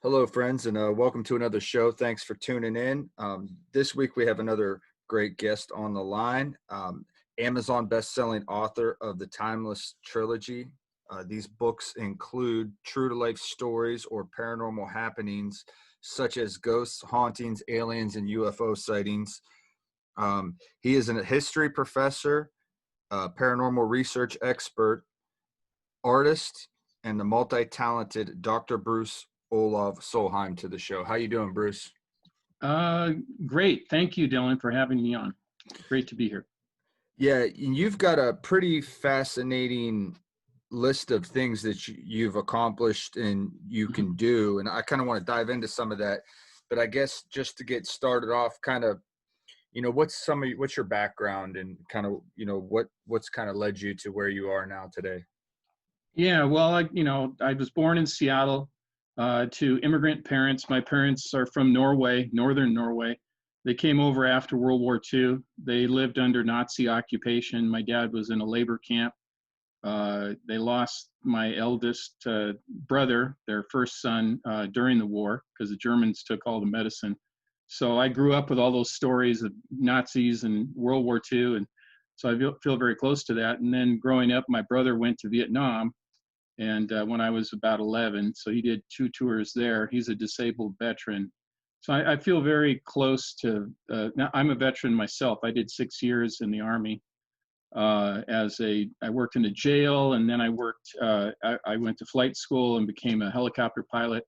Hello, friends, and welcome to another show. Thanks for tuning in. This week we have another great guest on the line. Amazon best-selling author of the Timeless trilogy. These books include true-to-life stories or paranormal happenings, such as ghosts, hauntings, aliens, and UFO sightings. He is a history professor, paranormal research expert, artist, and the multi-talented Dr. Bruce Olav Solheim to the show. How you doing, Bruce? Uh, Great. Thank you, Dylan, for having me on. Great to be here. Yeah, you've got a pretty fascinating list of things that you've accomplished and you can do, and I kind of want to dive into some of that. But I guess just to get started off, kind of, what's your background and kind of, what's kind of led you to where you are now today? Yeah, well, I was born in Seattle to immigrant parents. My parents are from Norway, northern Norway. They came over after World War II. They lived under Nazi occupation. My dad was in a labor camp. They lost my eldest brother, their first son, during the war because the Germans took all the medicine. So I grew up with all those stories of Nazis and World War II, and so I feel very close to that. And then growing up, my brother went to Vietnam, and when I was about 11, so he did 2 tours there. He's a disabled veteran. So I feel very close to, now I'm a veteran myself. I did 6 years in the Army. I worked in a jail, and then I went to flight school and became a helicopter pilot,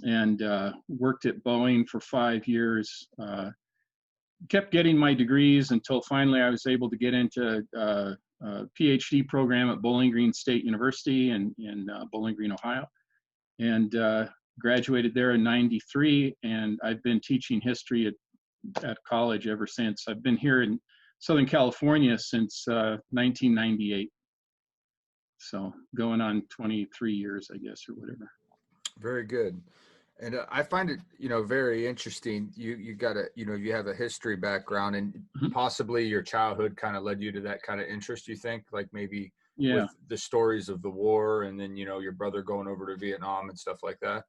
and worked at Boeing for 5 years. Kept getting my degrees until finally I was able to get into a PhD program at Bowling Green State University in Bowling Green, Ohio, and graduated there in '93. And I've been teaching history at college ever since. I've been here in Southern California since 1998. So going on 23 years, I guess, or whatever. Very good. And I find it, very interesting. You got you have a history background, and Mhm. possibly your childhood kind of led you to that kind of interest. You think, like maybe with Yeah. the stories of the war, and then your brother going over to Vietnam and stuff like that.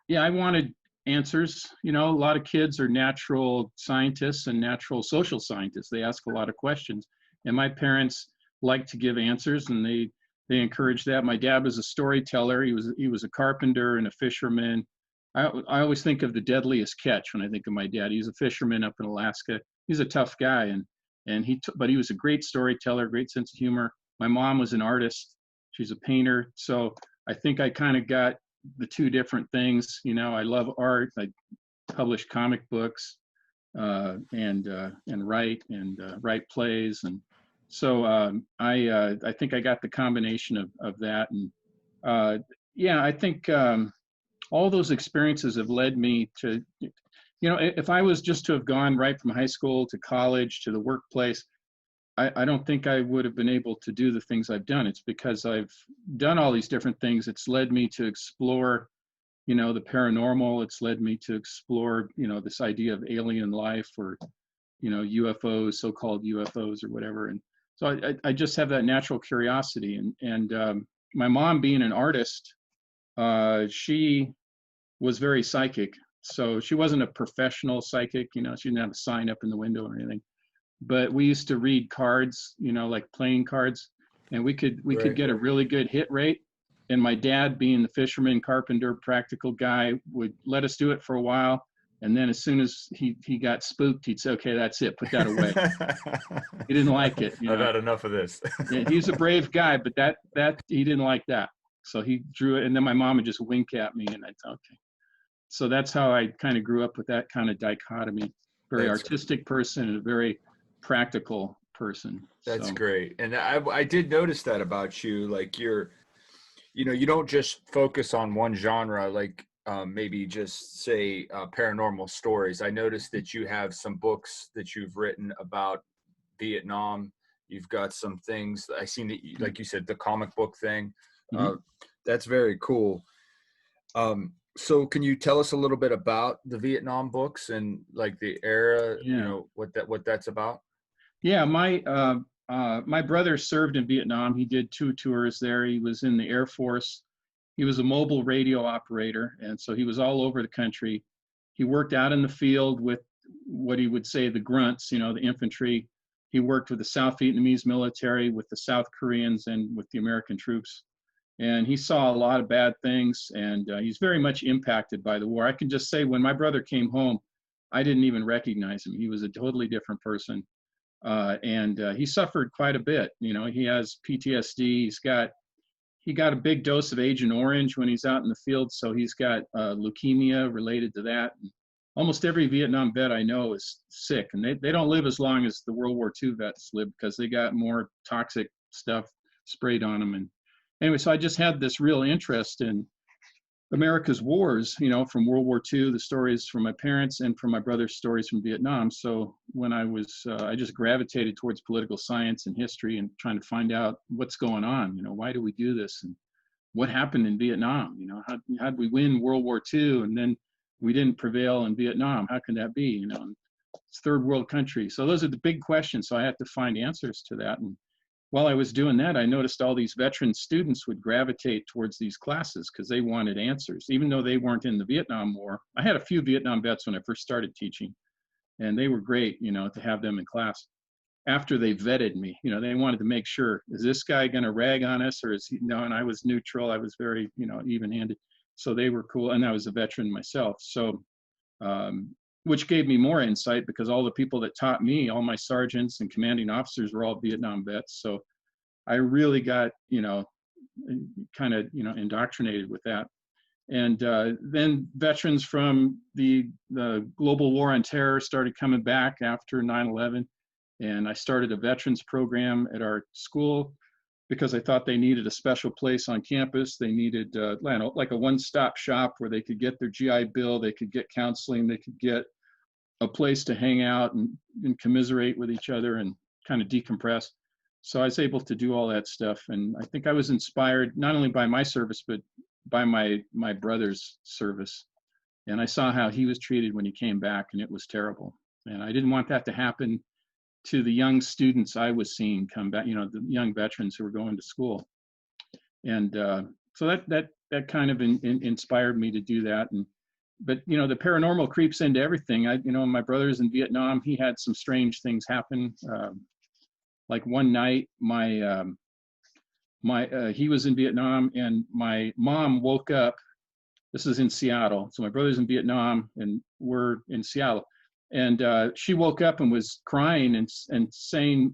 Yeah, I wanted answers. A lot of kids are natural scientists and natural social scientists. They ask a lot of questions. And my parents like to give answers, and they encourage that. My dad was a storyteller. He was a carpenter and a fisherman. I always think of the deadliest catch when I think of my dad. He's a fisherman up in Alaska. He's a tough guy, but he was a great storyteller, great sense of humor. My mom was an artist. She's a painter. So I think I kind of got the two different things. I love art. I publish comic books, and write plays, and so I think I got the combination of that. And yeah, I think all those experiences have led me to, if I was just to have gone right from high school to college to the workplace, I don't think I would have been able to do the things I've done. It's because I've done all these different things. It's led me to explore, the paranormal. It's led me to explore, this idea of alien life, or, UFOs, so-called UFOs or whatever. And so I just have that natural curiosity. And my mom, being an artist, she was very psychic. So she wasn't a professional psychic, she didn't have a sign up in the window or anything. But we used to read cards, like playing cards, and we could Right. get a really good hit rate. And my dad, being the fisherman, carpenter, practical guy, would let us do it for a while. And then as soon as he got spooked, he'd say, "Okay, that's it, put that away." He didn't like it. I've had enough of this. Yeah, he's a brave guy, but that he didn't like that. So he drew it, and then my mom would just wink at me, and I'd say, "Okay." So that's how I kind of grew up with that kind of dichotomy. Very That's artistic person and a very practical person. That's So great. And I did notice that about you. Like you don't just focus on one genre, like maybe just say paranormal stories. I noticed that you have some books that you've written about Vietnam. You've got some things I seen that, like you said, the comic book thing. mhm. Uh, that's very cool. So can you tell us a little bit about the Vietnam books and like the era, Yeah, what that's about? yeah. My brother served in Vietnam. He did 2 tours there. He was in the Air Force. He was a mobile radio operator, and so he was all over the country. He worked out in the field with what he would say the grunts, the infantry. He worked with the South Vietnamese military, with the South Koreans, and with the American troops. And he saw a lot of bad things, and he's very much impacted by the war. I can just say when my brother came home, I didn't even recognize him. He was a totally different person. And he suffered quite a bit. He has PTSD. He got a big dose of Agent Orange when he's out in the field, so he's got leukemia related to that. And almost every Vietnam vet I know is sick, and they don't live as long as the World War II vets live because they got more toxic stuff sprayed on them. And anyway, so I just had this real interest in America's wars, from World War II, the stories from my parents and from my brother's stories from Vietnam. So when I just gravitated towards political science and history and trying to find out what's going on, why do we do this? And what happened in Vietnam? How'd we win World War II and then we didn't prevail in Vietnam? How can that be? It's third world country. So those are the big questions. So I had to find answers to that. And while I was doing that, I noticed all these veteran students would gravitate towards these classes because they wanted answers, even though they weren't in the Vietnam War. I had a few Vietnam vets when I first started teaching, and they were great, to have them in class. After they vetted me, they wanted to make sure, is this guy going to rag on us, or is he? No, and I was neutral. I was very, even-handed. So they were cool, and I was a veteran myself. So, which gave me more insight because all the people that taught me, all my sergeants and commanding officers were all Vietnam vets. So I really got, kind of, indoctrinated with that. And then veterans from the global war on terror started coming back after 9/11. And I started a veterans program at our school because I thought they needed a special place on campus. They needed like a one-stop shop where they could get their GI Bill, they could get counseling, they could get a place to hang out and commiserate with each other and kind of decompress. So I was able to do all that stuff. And I think I was inspired not only by my service, but by my brother's service. And I saw how he was treated when he came back, and it was terrible. And I didn't want that to happen to the young students I was seeing come back, the young veterans who were going to school. And so that kind of inspired me to do that. But the paranormal creeps into everything. My brother's in Vietnam. He had some strange things happen. Like one night, he was in Vietnam, and my mom woke up. This is in Seattle. So my brother's in Vietnam, and we're in Seattle. And she woke up and was crying and saying,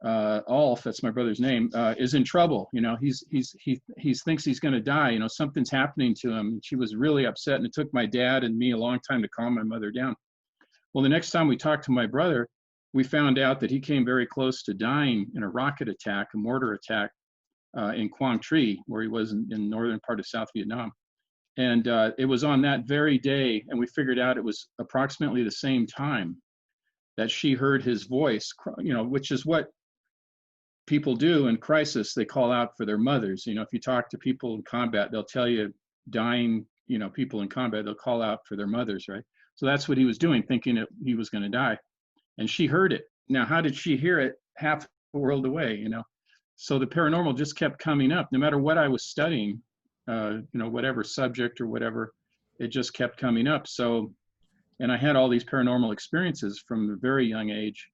Alf, that's my brother's name, is in trouble. He thinks he's going to die. Something's happening to him. She was really upset, and it took my dad and me a long time to calm my mother down. Well, the next time we talked to my brother, we found out that he came very close to dying in a rocket attack, a mortar attack in Quang Tri, where he was in the northern part of South Vietnam. And it was on that very day, and we figured out it was approximately the same time that she heard his voice, which is what people do in crisis. They call out for their mothers. If you talk to people in combat, they'll tell you dying, people in combat, they'll call out for their mothers, right? So that's what he was doing, thinking that he was going to die. And she heard it. Now, how did she hear it half the world away, So the paranormal just kept coming up. No matter what I was studying, whatever subject or whatever, it just kept coming up. So, and I had all these paranormal experiences from a very young age,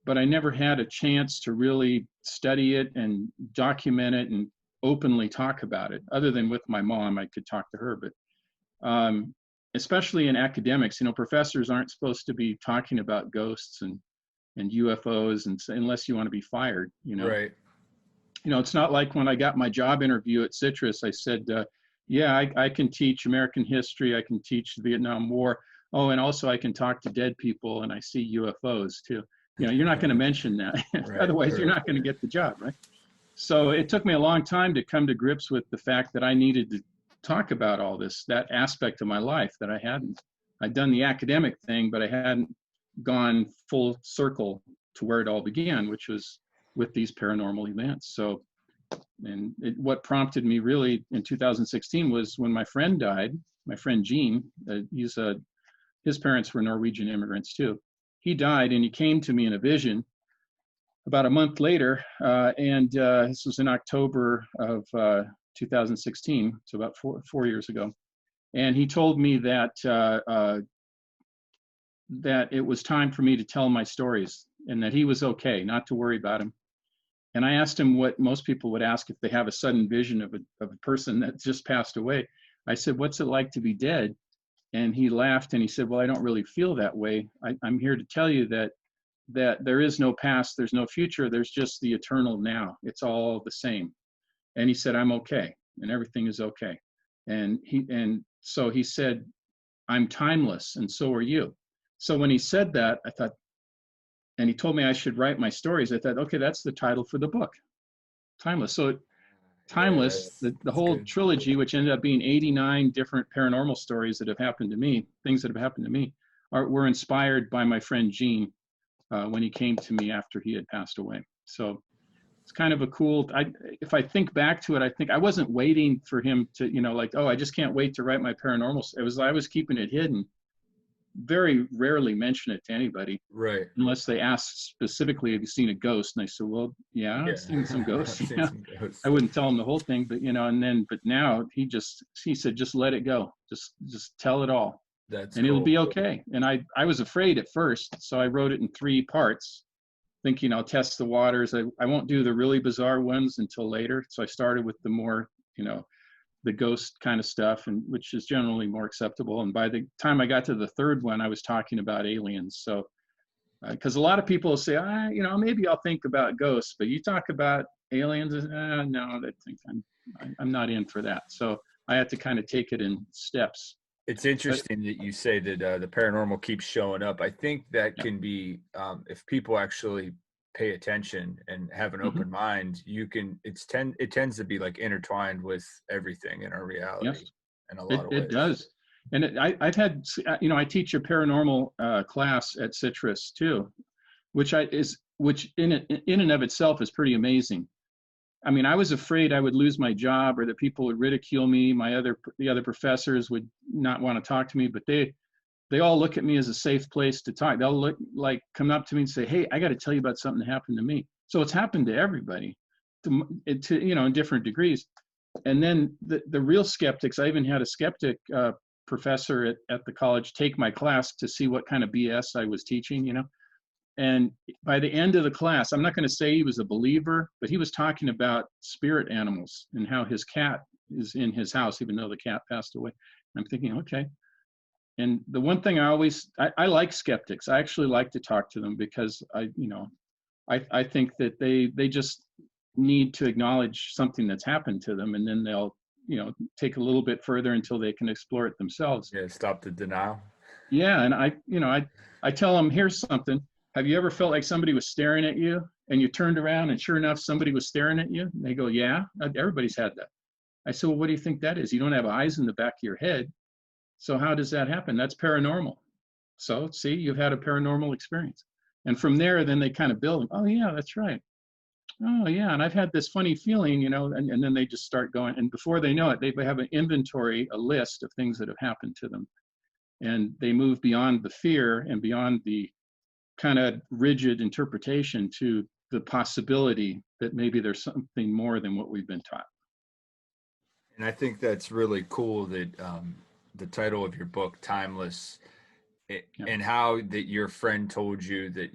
but I never had a chance to really study it and document it and openly talk about it, other than with my mom. I could talk to her, but especially in academics, professors aren't supposed to be talking about ghosts and UFOs unless you want to be fired, Right. It's not like when I got my job interview at Citrus, I said, yeah, I can teach American history. I can teach the Vietnam War. Oh, and also I can talk to dead people, and I see UFOs too. You're not going to mention that. Right, Otherwise, right. You're not going to get the job, right? So it took me a long time to come to grips with the fact that I needed to talk about all this, that aspect of my life that I hadn't. I'd done the academic thing, but I hadn't gone full circle to where it all began, which was with these paranormal events. So, what prompted me really in 2016 was when my friend died, my friend Gene. His parents were Norwegian immigrants too. He died, and he came to me in a vision about a month later, and this was in October of 2016, so about four years ago. And he told me that that it was time for me to tell my stories and that he was okay, not to worry about him. And I asked him what most people would ask if they have a sudden vision of a person that just passed away. I said, "What's it like to be dead?" And he laughed and he said, "Well, I don't really feel that way. I'm here to tell you that there is no past, there's no future, there's just the eternal now. It's all the same." And he said, "I'm okay, and everything is okay." And so he said, "I'm timeless, and so are you." So when he said that, I thought, and he told me I should write my stories. I thought, okay, that's the title for the book, Timeless. So Yeah, Timeless, the that's whole good. trilogy, which ended up being 89 different paranormal stories that have happened to me, things that have happened to me, were inspired by my friend Gene when he came to me after he had passed away. So it's kind of a cool, if I think back to it, I think I wasn't waiting for him to, like, oh, I just can't wait to write my paranormal. I was keeping it hidden, very rarely mention it to anybody Right. unless they ask specifically, have you seen a ghost? And I said, well, yeah, Yeah. I've seen some I've ghosts. seen Yeah. some I ghosts. wouldn't tell him the whole thing, but but now he said, just let it go. Just tell it all That's and it'll cool. be okay. And I was afraid at first. So I wrote it in 3 parts, thinking I'll test the waters. I won't do the really bizarre ones until later. So I started with the more, the ghost kind of stuff, and which is generally more acceptable. And by the time I got to the 3rd one, I was talking about aliens. So because a lot of people say, maybe I'll think about ghosts, but you talk about aliens, no, I think I'm not in for that. So I had to kind of take it in steps. It's But interesting that you say that the paranormal keeps showing up. I think that yeah, can be, if people actually pay attention and have an hmm open mind, it tends to be like intertwined with everything in our yes, reality in a lot of it ways. does. And I've had, I teach a paranormal class at Citrus too, which in and of itself is pretty amazing. I mean, I was afraid I would lose my job or that people would ridicule me. The other professors would not want to talk to me, but they all look at me as a safe place to talk. They'll come up to me and say, "Hey, I got to tell you about something that happened to me." So it's happened to everybody, in different degrees. And then the real skeptics, I even had a skeptic professor at the college take my class to see what kind of BS I was teaching. And by the end of the class, I'm not going to say he was a believer, but he was talking about spirit animals and how his cat is in his house, even though the cat passed away. I'm thinking, okay. And the one thing I like skeptics. I actually like to talk to them because I think that they just need to acknowledge something that's happened to them, and then they'll, take a little bit further until they can explore it themselves. Yeah, stop the denial. Yeah, and I tell them, here's something. Have you ever felt like somebody was staring at you and you turned around and sure enough somebody was staring at you? And they go, yeah, everybody's had that. I said, well, what do you think that is? You don't have eyes in the back of your head. So how does that happen? That's paranormal. So see, you've had a paranormal experience. And from there, then they kind of build, oh yeah, that's right. Oh yeah, and I've had this funny feeling, and then they just start going. And before they know it, they have an inventory, a list of things that have happened to them. And they move beyond the fear and beyond the kind of rigid interpretation to the possibility that maybe there's something more than what we've been taught. And I think that's really cool that the title of your book, Timeless, Yeah. and how that your friend told you that,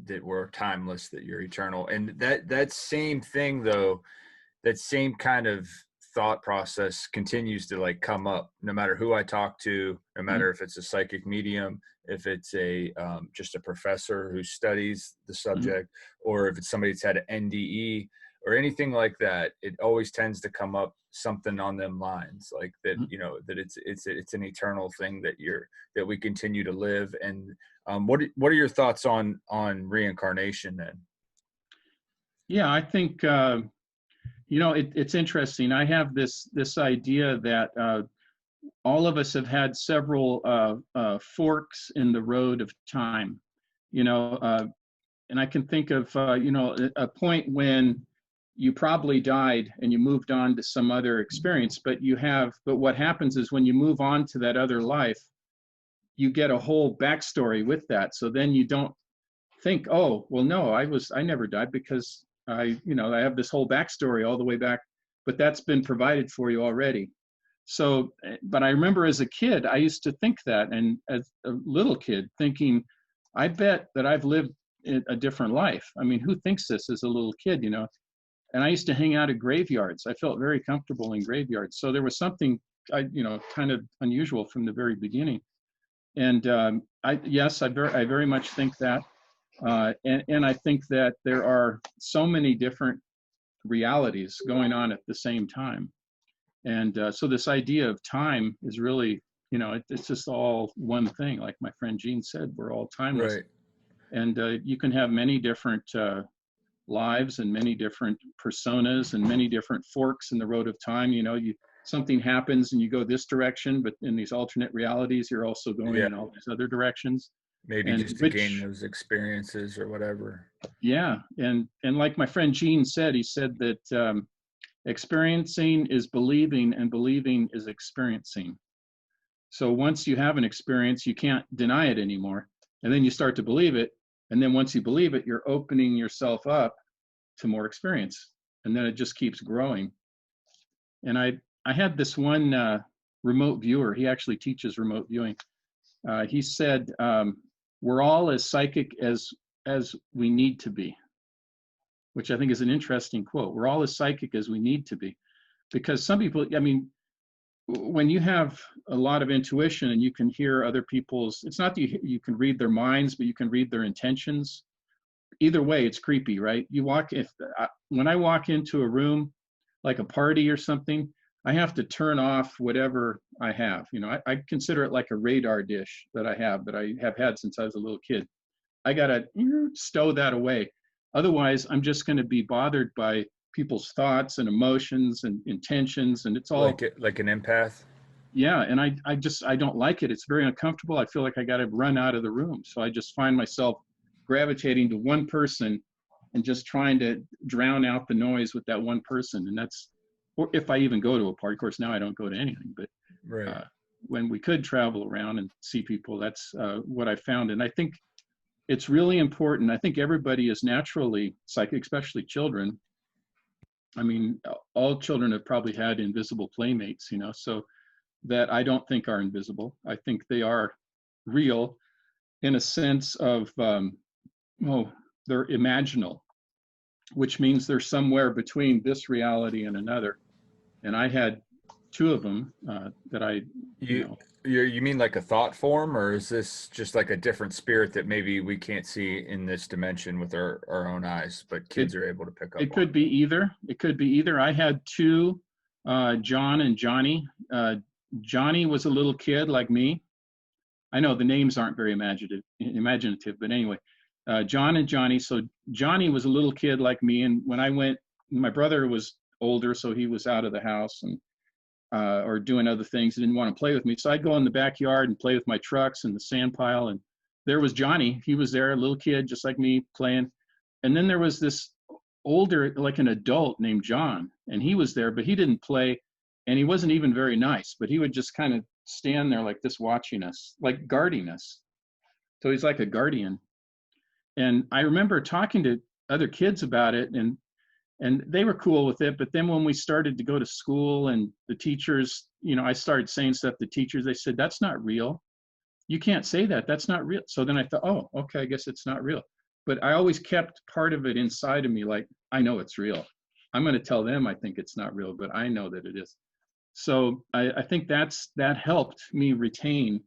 that we're timeless, that you're eternal. And that same thing, though, that same kind of thought process continues to like come up no matter who I talk to, no Mhm. matter if it's a psychic medium, if it's a just a professor who studies the Mhm. subject, or if it's somebody that's had an NDE or anything like that. It always tends to come up something on them lines, like that, Mhm. that it's an eternal thing, that we continue to live. And what are your thoughts on reincarnation then? Yeah, I think it's interesting. I have this idea that all of us have had several forks in the road of time. You know, and I can think of a point when you probably died and you moved on to some other experience, but what happens is when you move on to that other life, you get a whole backstory with that. So then you don't think, oh, well, no, I never died because I have this whole backstory all the way back. but that's been provided for you already. So, but I remember as a kid, I used to think that, and as a little kid thinking, I bet that I've lived a different life. I mean, who thinks this as a little kid, you know? And I used to hang out at graveyards. I felt very comfortable in graveyards. So there was something, kind of unusual from the very beginning. And I very much think that. And I think that there are so many different realities going on at the same time. And so this idea of time is really, it's just all one thing. Like my friend Gene said, we're all timeless. Right. And you can have many different lives and many different personas and many different forks in the road of time. Something happens and you go this direction, but in these alternate realities, you're also going Yeah. in all these other directions. Maybe And just to gain those experiences or whatever. yeah. And like my friend Gene said, he said that experiencing is believing and believing is experiencing. So once you have an experience, you can't deny it anymore. And then you start to believe it. And then once you believe it, you're opening yourself up to more experience. And then it just keeps growing. And I had this one remote viewer. He actually teaches remote viewing. He said, we're all as psychic as we need to be, which I think is an interesting quote. We're all as psychic as we need to be. Because some people, I mean, when you have a lot of intuition and you can hear other people's, it's not that you can read their minds, but you can read their intentions. Either way, it's creepy, right? When I walk into a room, like a party or something, I have to turn off whatever I have. I consider it like a radar dish that I have had since I was a little kid. I gotta stow that away. Otherwise, I'm just going to be bothered by people's thoughts and emotions and intentions, and it's all like an empath. Yeah. And I don't like it. It's very uncomfortable. I feel like I got to run out of the room. So I just find myself gravitating to one person and just trying to drown out the noise with that one person. And or if I even go to a party. Of course, now I don't go to anything, but Right. When we could travel around and see people, that's what I found. And I think it's really important. I think everybody is naturally psychic, especially children. I mean, all children have probably had invisible playmates, so that I don't think are invisible. I think they are real in a sense of, they're imaginal, which means they're somewhere between this reality and another. And I had two of them that You mean like a thought form, or is this just like a different spirit that maybe we can't see in this dimension with our own eyes, but kids are able to pick up it on? could be either. It could be either. I had two, John and Johnny. Johnny was a little kid like me. I know the names aren't very imaginative, but anyway, John and Johnny. So Johnny was a little kid like me, and when I went, my brother was older, so he was out of the house and or doing other things. He didn't want to play with me, so I'd go in the backyard and play with my trucks and the sand pile. And there was Johnny. He was there, a little kid just like me, playing. And then there was this older, like an adult named John, and he was there, but he didn't play, and he wasn't even very nice. But he would just kind of stand there like this, watching us, like guarding us. So he's like a guardian. And I remember talking to other kids about it, and they were cool with it. But then when we started to go to school and the teachers, I started saying stuff to teachers, they said, that's not real. You can't say that. That's not real. So then I thought, oh, okay, I guess it's not real. But I always kept part of it inside of me, like, I know it's real. I'm going to tell them I think it's not real, but I know that it is. So I think that helped me retain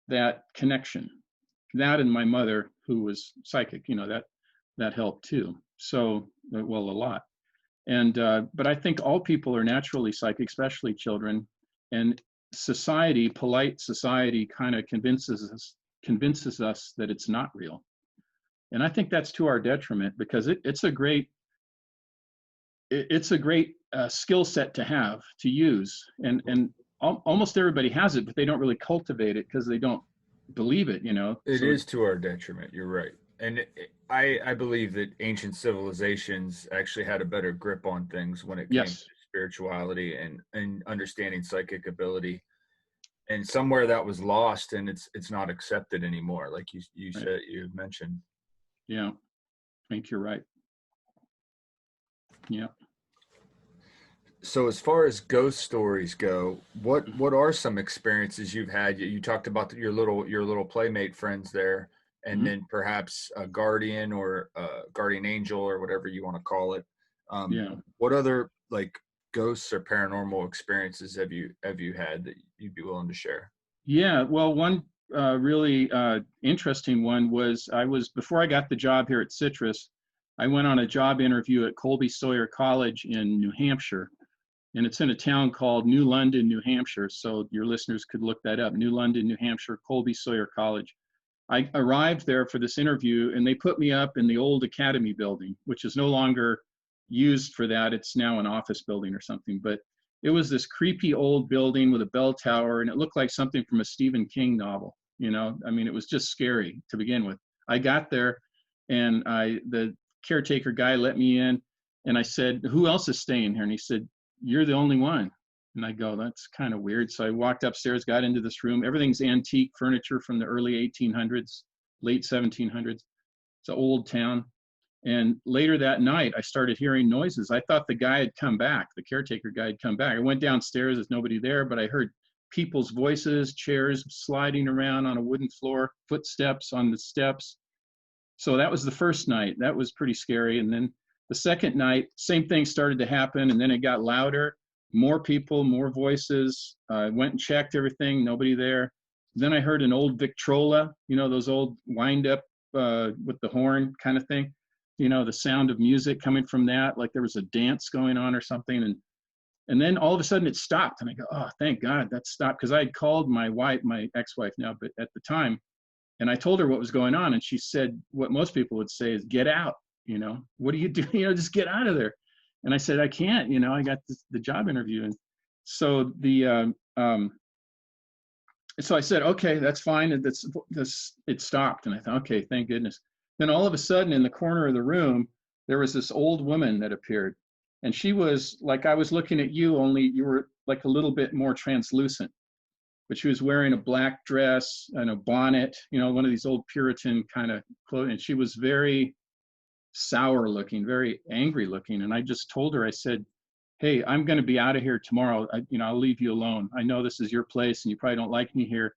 that connection. That and my mother, who was psychic, that helped too. So, well, a lot. And but I think all people are naturally psychic, especially children. And society, polite society, kind of convinces us that it's not real. And I think that's to our detriment, because it's a great skill set to have, to use, and almost everybody has it, but they don't really cultivate it because they don't believe it. It So is to our detriment. You're right. And I believe that ancient civilizations actually had a better grip on things when it came yes, to spirituality and understanding psychic ability. And somewhere that was lost, and it's not accepted anymore, like you right. said, you mentioned. Yeah, I think you're right. Yeah. So as far as ghost stories go, what are some experiences you've had? You talked about your little playmate friends there, and Mhm. then perhaps a guardian or a guardian angel or whatever you want to call it. Yeah. What other like ghosts or paranormal experiences have you had that you'd be willing to share? Yeah, well, one really interesting one was before I got the job here at Citrus, I went on a job interview at Colby Sawyer College in New Hampshire, and it's in a town called New London, New Hampshire. So your listeners could look that up. New London, New Hampshire, Colby Sawyer College. I arrived there for this interview, and they put me up in the old academy building, which is no longer used for that. It's now an office building or something. But it was this creepy old building with a bell tower, and it looked like something from a Stephen King novel. I mean, it was just scary to begin with. I got there, and the caretaker guy let me in, and I said, "Who else is staying here?" And he said, "You're the only one." And I go, "That's kind of weird." So I walked upstairs, got into this room. Everything's antique furniture from the early 1800s, late 1700s. It's an old town. And later that night, I started hearing noises. I thought the guy had come back, the caretaker guy had come back. I went downstairs, there's nobody there, but I heard people's voices, chairs sliding around on a wooden floor, footsteps on the steps. So that was the first night. That was pretty scary. And then the second night, same thing started to happen, and then it got louder, more people, more voices. I went and checked everything, nobody there. Then I heard an old Victrola, those old wind up with the horn kind of thing, the sound of music coming from that, like there was a dance going on or something. And then all of a sudden it stopped, and I go, "Oh, thank God that stopped," because I had called my wife, my ex-wife now, but at the time, and I told her what was going on, and she said what most people would say is, "Get out, what are you doing? Just get out of there." And I said, "I can't, I got the job interview." And so so I said, "Okay, that's fine." And it stopped, and I thought, "Okay, thank goodness." Then all of a sudden, in the corner of the room, there was this old woman that appeared, and she was like, I was looking at you, only you were like a little bit more translucent, but she was wearing a black dress and a bonnet, one of these old Puritan kind of clothing. And she was very sour looking, very angry looking. And I just told her, I said, "Hey, I'm going to be out of here tomorrow. I'll leave you alone. I know this is your place and you probably don't like me here.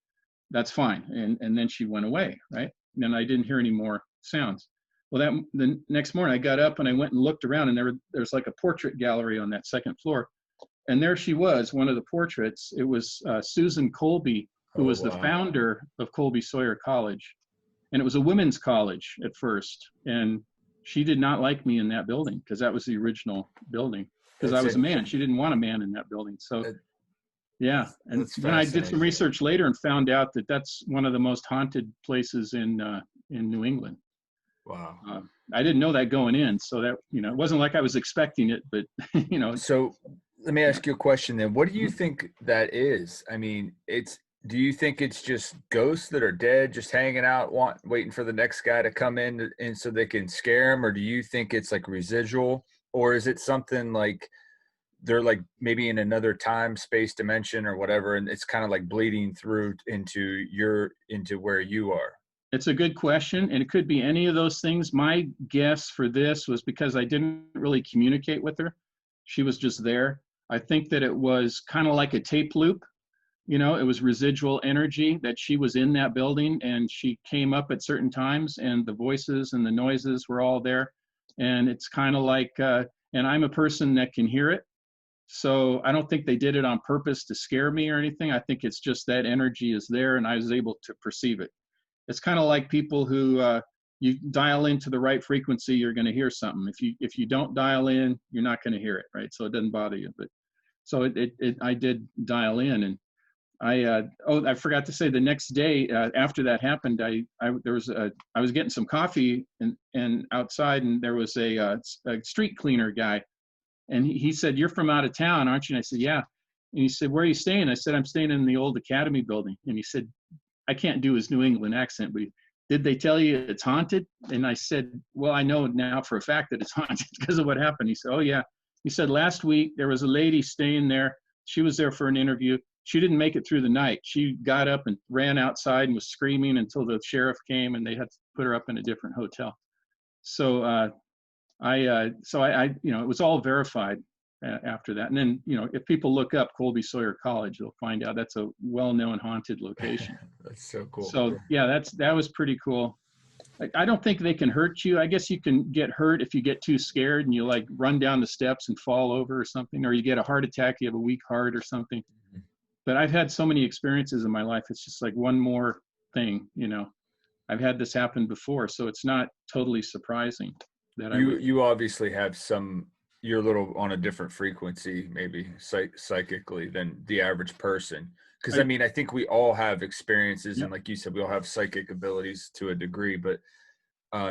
That's fine." And then she went away, right? And then I didn't hear any more sounds. Well, the next morning I got up and I went and looked around, and there's like a portrait gallery on that second floor. And there she was, one of the portraits. It was Susan Colby, who Oh was the wow. founder of Colby Sawyer College. And it was a women's college at first. And she did not like me in that building because that was the original building, because I That's was a it. man. She didn't want a man in that building. So, That, yeah. And that's then I did some fascinating. research later and found out that that's one of the most haunted places in New England. Wow. Uh, I didn't know that going in. So that, it wasn't like I was expecting it, but, So let me yeah. ask you a question then. What do you Mhm. think that is? I mean, do you think it's just ghosts that are dead, just hanging out, waiting for the next guy to come in and so they can scare him? Or do you think it's like residual? Or is it something like they're like maybe in another time, space dimension or whatever, and it's kind of like bleeding through into where you are? It's a good question, and it could be any of those things. My guess for this was because I didn't really communicate with her. She was just there. I think that it was kind of like a tape loop. It was residual energy that she was in that building, and she came up at certain times, and the voices and the noises were all there. And it's kind of like, and I'm a person that can hear it. So I don't think they did it on purpose to scare me or anything. I think it's just that energy is there, and I was able to perceive it. It's kind of like people who you dial into the right frequency, you're going to hear something. If you don't dial in, you're not going to hear it, right? So it doesn't bother you. But so I did dial in, and I forgot to say, the next day after that happened, I was getting some coffee and outside, and there was a street cleaner guy, and he said, "You're from out of town, aren't you?" And I said, "Yeah." And he said, "Where are you staying?" I said, "I'm staying in the old Academy building." And he said, I can't do his New England accent, but did they tell you it's haunted? And I said, "Well, I know now for a fact that it's haunted because of what happened." He said, "Oh yeah." He said, "Last week there was a lady staying there. She was there for an interview. She didn't make it through the night. She got up and ran outside and was screaming until the sheriff came, and they had to put her up in a different hotel." So so I it was all verified. after that. And then, if people look up Colby Sawyer College, they'll find out that's a well-known haunted location. That's so cool. So yeah, that was pretty cool. I don't think they can hurt you. I guess you can get hurt if you get too scared and you like run down the steps and fall over or something, or you get a heart attack, you have a weak heart or something. But I've had so many experiences in my life. It's just like one more thing, I've had this happen before, so it's not totally surprising that you obviously have you're a little on a different frequency, maybe psychically than the average person. Because I mean, I think we all have experiences, and like you said, we all have psychic abilities to a degree. But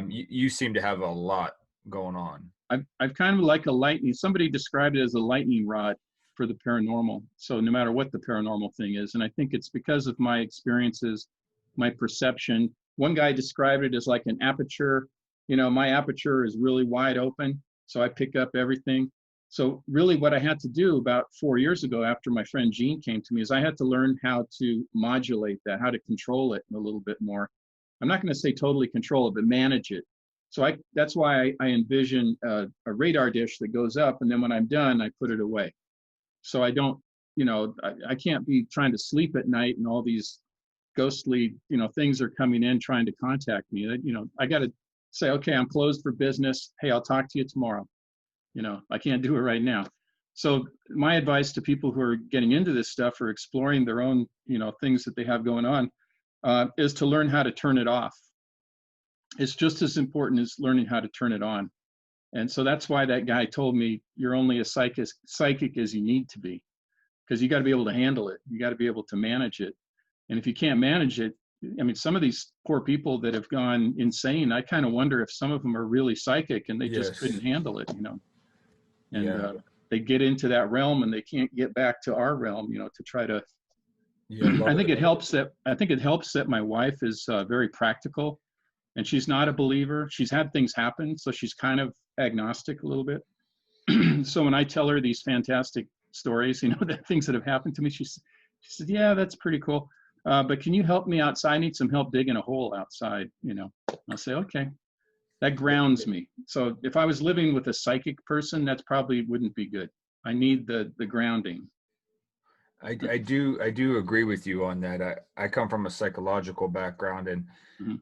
you seem to have a lot going on. I've kind of like a lightning. Somebody described it as a lightning rod for the paranormal. So no matter what the paranormal thing is, and I think it's because of my experiences, my perception. One guy described it as like an aperture. My aperture is really wide open, so I pick up everything. So really what I had to do about 4 years ago after my friend Gene came to me is I had to learn how to modulate that, how to control it a little bit more. I'm not going to say totally control it, but manage it. So that's why I envision a radar dish that goes up, and then when I'm done, I put it away. So I don't, I can't be trying to sleep at night and all these ghostly, things are coming in trying to contact me. I got to say, okay, I'm closed for business. Hey, I'll talk to you tomorrow. I can't do it right now. So my advice to people who are getting into this stuff or exploring their own, things that they have going on, is to learn how to turn it off. It's just as important as learning how to turn it on. And so that's why that guy told me you're only as psychic as you need to be, because you got to be able to handle it. You got to be able to manage it. And if you can't manage it, I mean, some of these poor people that have gone insane, I kind of wonder if some of them are really psychic and they just couldn't handle it, And they get into that realm and they can't get back to our realm, to try to. I think it helps that my wife is very practical, and she's not a believer. She's had things happen, so she's kind of agnostic a little bit. So when I tell her these fantastic stories, the things that have happened to me, she said, "Yeah, that's pretty cool. But can you help me outside? I need some help digging a hole outside." I'll say, "Okay." That grounds me. So if I was living with a psychic person, that's probably wouldn't be good. I need the grounding. I do agree with you on that. I come from a psychological background, and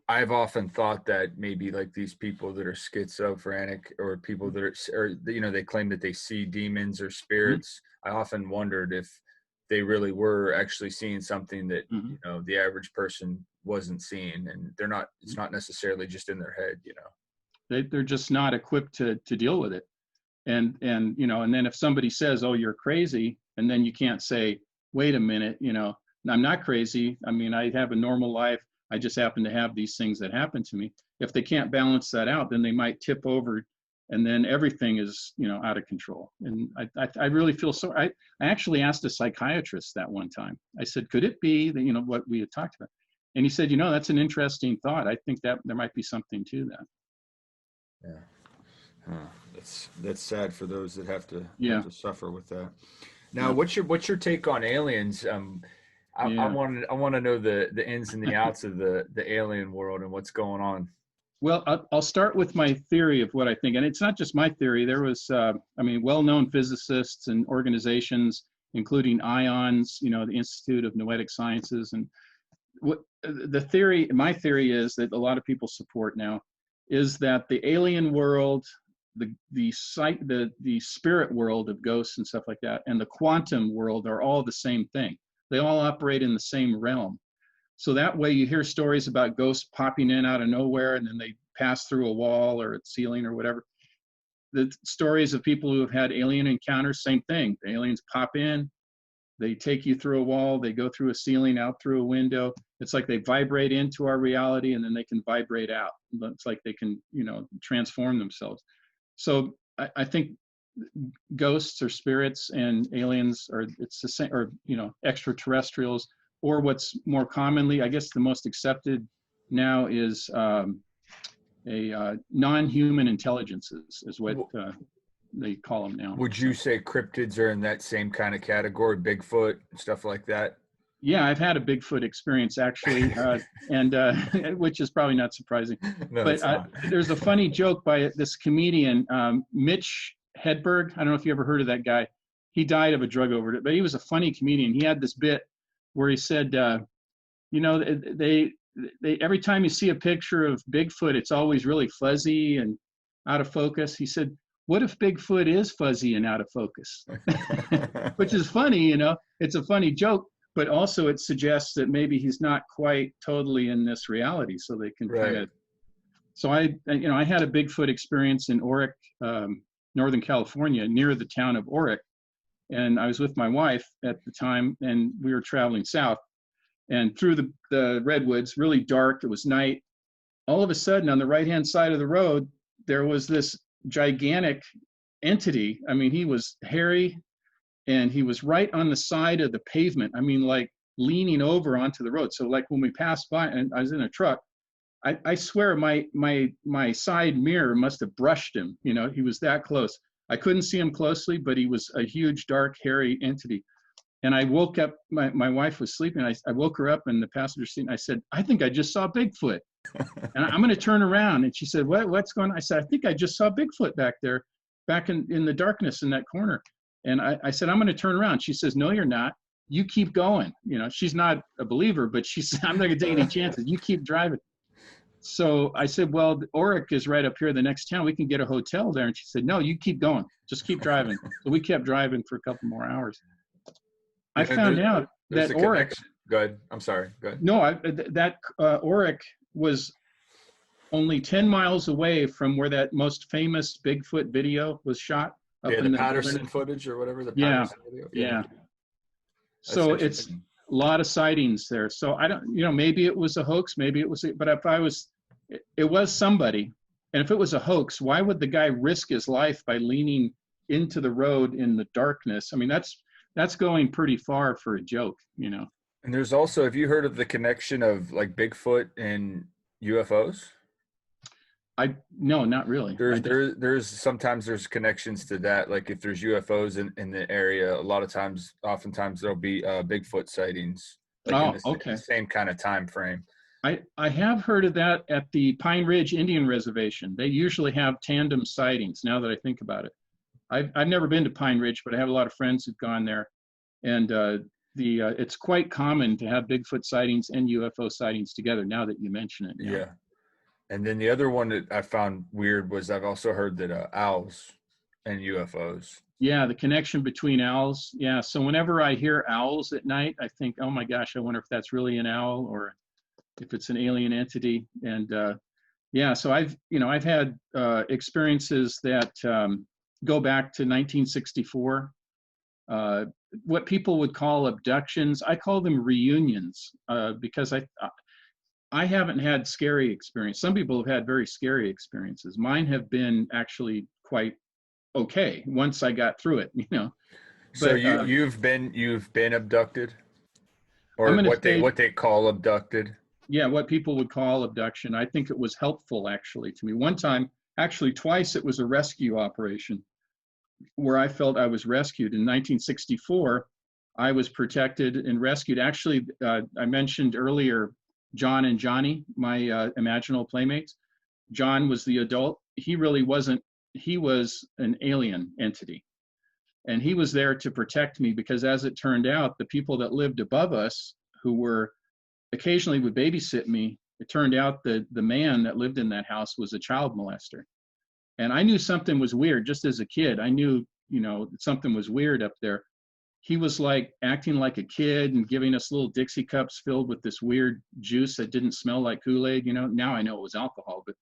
I've often thought that maybe like these people that are schizophrenic or people that they claim that they see demons or spirits. I often wondered if they really were actually seeing something that the average person wasn't seeing, and they're not. It's not necessarily just in their head. They're just not equipped to deal with it. And then if somebody says, "Oh, you're crazy," and then you can't say, "Wait a minute, I'm not crazy. I mean, I have a normal life. I just happen to have these things that happen to me." If they can't balance that out, then they might tip over, and then everything is, out of control. And I really feel so. I actually asked a psychiatrist that one time. I said, "Could it be that what we had talked about?" And he said, "That's an interesting thought. I think that there might be something to that." Yeah, that's sad for those that have to suffer with that. Now, what's your take on aliens? I want to know the ins and the outs of the alien world and what's going on. Well, I'll start with my theory of what I think, and it's not just my theory. There was, well-known physicists and organizations, including IONS, the Institute of Noetic Sciences, and my theory is that a lot of people support now, is that the alien world, the spirit world of ghosts and stuff like that, and the quantum world are all the same thing. They all operate in the same realm. So that way you hear stories about ghosts popping in out of nowhere, and then they pass through a wall or a ceiling or whatever. The stories of people who have had alien encounters, same thing. The aliens pop in, they take you through a wall, they go through a ceiling, out through a window. It's like they vibrate into our reality, and then they can vibrate out. It's like they can, transform themselves. So I think ghosts or spirits and aliens it's the same, or, extraterrestrials, or what's more commonly, I guess the most accepted now is non-human intelligences is what they call them now. Would you say cryptids are in that same kind of category, Bigfoot, stuff like that? Yeah, I've had a Bigfoot experience actually, and which is probably not surprising. No, but there's a funny joke by this comedian, Mitch Hedberg. I don't know if you ever heard of that guy. He died of a drug overdose, but he was a funny comedian. He had this bit where he said, you know, they every time you see a picture of Bigfoot, it's always really fuzzy and out of focus. He said, what if Bigfoot is fuzzy and out of focus? Which is funny, you know, it's a funny joke, but also it suggests that maybe he's not quite totally in this reality. So they can kind of, so I had a Bigfoot experience in Oric, Northern California, near the town of Oric. And I was with my wife at the time, and we were traveling south. And through the redwoods, really dark, it was night. All of a sudden, on the right-hand side of the road, there was this gigantic entity. I mean, he was hairy, and he was right on the side of the pavement. I mean, like leaning over onto the road. So like when we passed by, and I was in a truck, I swear my side mirror must have brushed him. You know, he was that close. I couldn't see him closely, but he was a huge, dark, hairy entity. And I woke up, my wife was sleeping. I woke her up in the passenger seat, and I said, I think I just saw Bigfoot. And I'm going to turn around. And she said, what's going on? I said, I think I just saw Bigfoot back there, back in the darkness in that corner. And I said, I'm going to turn around. She says, no, you're not. You keep going. You know, she's not a believer, but she said, I'm not going to take any chances. You keep driving. So I said, well, Oric is right up here, the next town. We can get a hotel there. And she said, no, you keep going. Just keep driving. So we kept driving for a couple more hours. I found out that Oric. Go ahead. I'm sorry. Go ahead. No, that Oric was only 10 miles away from where that most famous Bigfoot video was shot. Up in the Patterson footage or whatever. Patterson video. Yeah. So it's a lot of sightings there. So I don't, you know, maybe it was a hoax, maybe it was, but if it was somebody, and if it was a hoax, why would the guy risk his life by leaning into the road in the darkness? I mean, that's going pretty far for a joke, you know. And there's also, have you heard of the connection of like Bigfoot and UFOs? No, not really. There's sometimes there's connections to that. Like if there's UFOs in the area, oftentimes there'll be Bigfoot sightings. Like okay. The same kind of time frame. I have heard of that at the Pine Ridge Indian Reservation. They usually have tandem sightings, now that I think about it. I've never been to Pine Ridge, but I have a lot of friends who've gone there. And it's quite common to have Bigfoot sightings and UFO sightings together, now that you mention it. Yeah. And then the other one that I found weird was I've also heard that owls and UFOs. Yeah, the connection between owls. Yeah, so whenever I hear owls at night, I think, oh my gosh, I wonder if that's really an owl or if it's an alien entity. And yeah, so I've had experiences that go back to 1964. What people would call abductions, I call them reunions because I haven't had scary experience. Some people have had very scary experiences. Mine have been actually quite okay once I got through it, you know. So you've been abducted, or what they call abducted? Yeah, what people would call abduction. I think it was helpful actually to me. One time, actually twice, it was a rescue operation where I felt I was rescued. In 1964, I was protected and rescued. Actually, I mentioned earlier John and Johnny, my imaginal playmates. John was the adult. He really wasn't. He was an alien entity. And he was there to protect me because, as it turned out, the people that lived above us, who were occasionally would babysit me, it turned out that the man that lived in that house was a child molester. And I knew something was weird just as a kid. I knew, you know, something was weird up there. He was like acting like a kid and giving us little Dixie cups filled with this weird juice that didn't smell like Kool-Aid. You know, now I know it was alcohol, but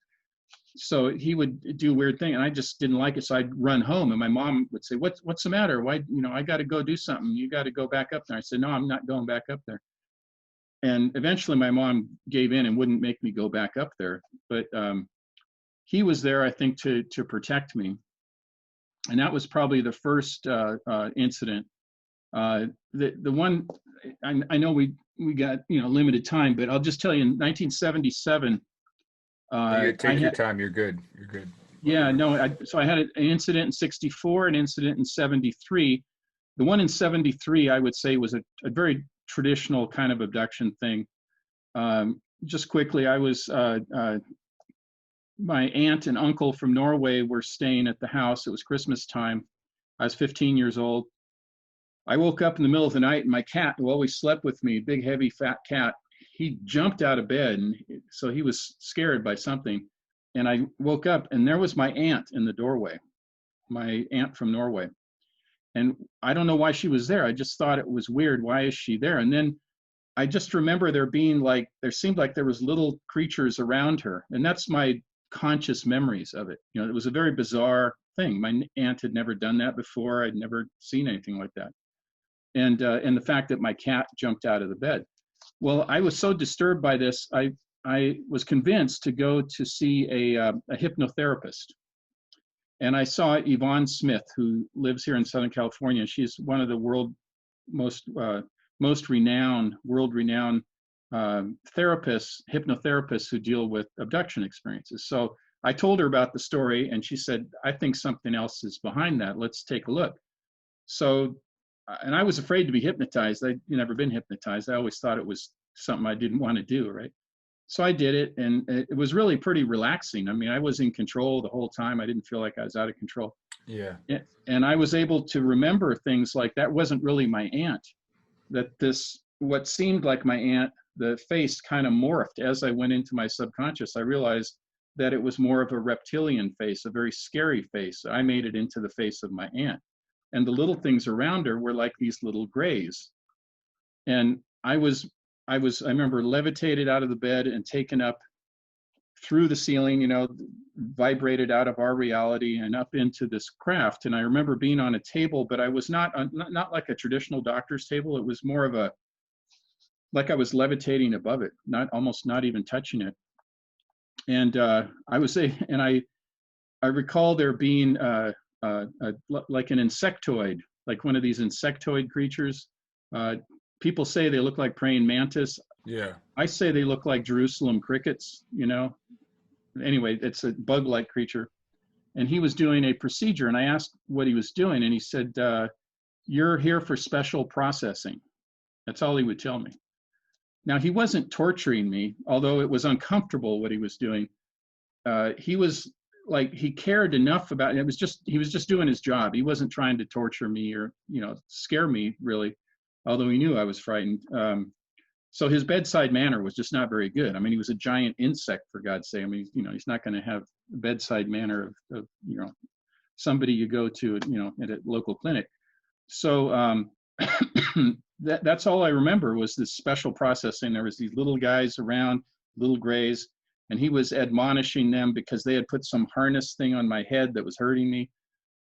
so he would do weird thing, and I just didn't like it. So I'd run home, and my mom would say, "What's the matter? Why, you know, I got to go do something. You got to go back up there." I said, "No, I'm not going back up there." And eventually, my mom gave in and wouldn't make me go back up there. But he was there, I think, to protect me, and that was probably the first incident. The one I know we got, you know, limited time, but I'll just tell you in 1977. Take your time. You're good. You're good. Yeah, no. So I had an incident in 64, an incident in 73. The one in 73, I would say, was a very traditional kind of abduction thing. Just quickly, I was my aunt and uncle from Norway were staying at the house. It was Christmas time. I was 15 years old. I woke up in the middle of the night, and my cat, who always slept with me, big, heavy, fat cat, he jumped out of bed, and so he was scared by something. And I woke up, and there was my aunt in the doorway, my aunt from Norway. And I don't know why she was there. I just thought it was weird. Why is she there? And then I just remember there being like, there seemed like there was little creatures around her. And that's my conscious memories of it. You know, it was a very bizarre thing. My aunt had never done that before. I'd never seen anything like that. And the fact that my cat jumped out of the bed. Well, I was so disturbed by this, I was convinced to go to see a hypnotherapist. And I saw Yvonne Smith, who lives here in Southern California. She's one of the most renowned, world-renowned therapists, hypnotherapists who deal with abduction experiences. So I told her about the story, and she said, I think something else is behind that. Let's take a look. So, and I was afraid to be hypnotized. I'd never been hypnotized. I always thought it was something I didn't want to do, right? So I did it, and it was really pretty relaxing. I mean, I was in control the whole time. I didn't feel like I was out of control. Yeah. And I was able to remember things like that wasn't really my aunt. That what seemed like my aunt, the face kind of morphed as I went into my subconscious. I realized that it was more of a reptilian face, a very scary face. I made it into the face of my aunt. And the little things around her were like these little grays. And I remember levitated out of the bed and taken up through the ceiling, you know, vibrated out of our reality and up into this craft. And I remember being on a table, but I was not like a traditional doctor's table. It was more of like I was levitating above it, almost not even touching it. And I recall there being like an insectoid, like one of these insectoid creatures. People say they look like praying mantis. Yeah. I say they look like Jerusalem crickets, you know. Anyway, it's a bug-like creature. And he was doing a procedure, and I asked what he was doing, and he said, you're here for special processing. That's all he would tell me. Now, he wasn't torturing me, although it was uncomfortable what he was doing. He was like, he cared enough about it. He was just doing his job. He wasn't trying to torture me or, you know, scare me, really, although he knew I was frightened. So his bedside manner was just not very good. I mean, he was a giant insect, for God's sake. I mean, you know, he's not going to have a bedside manner of, you know, somebody you go to, you know, at a local clinic. So that's all I remember was this special processing. There was these little guys around, little grays, and he was admonishing them because they had put some harness thing on my head that was hurting me.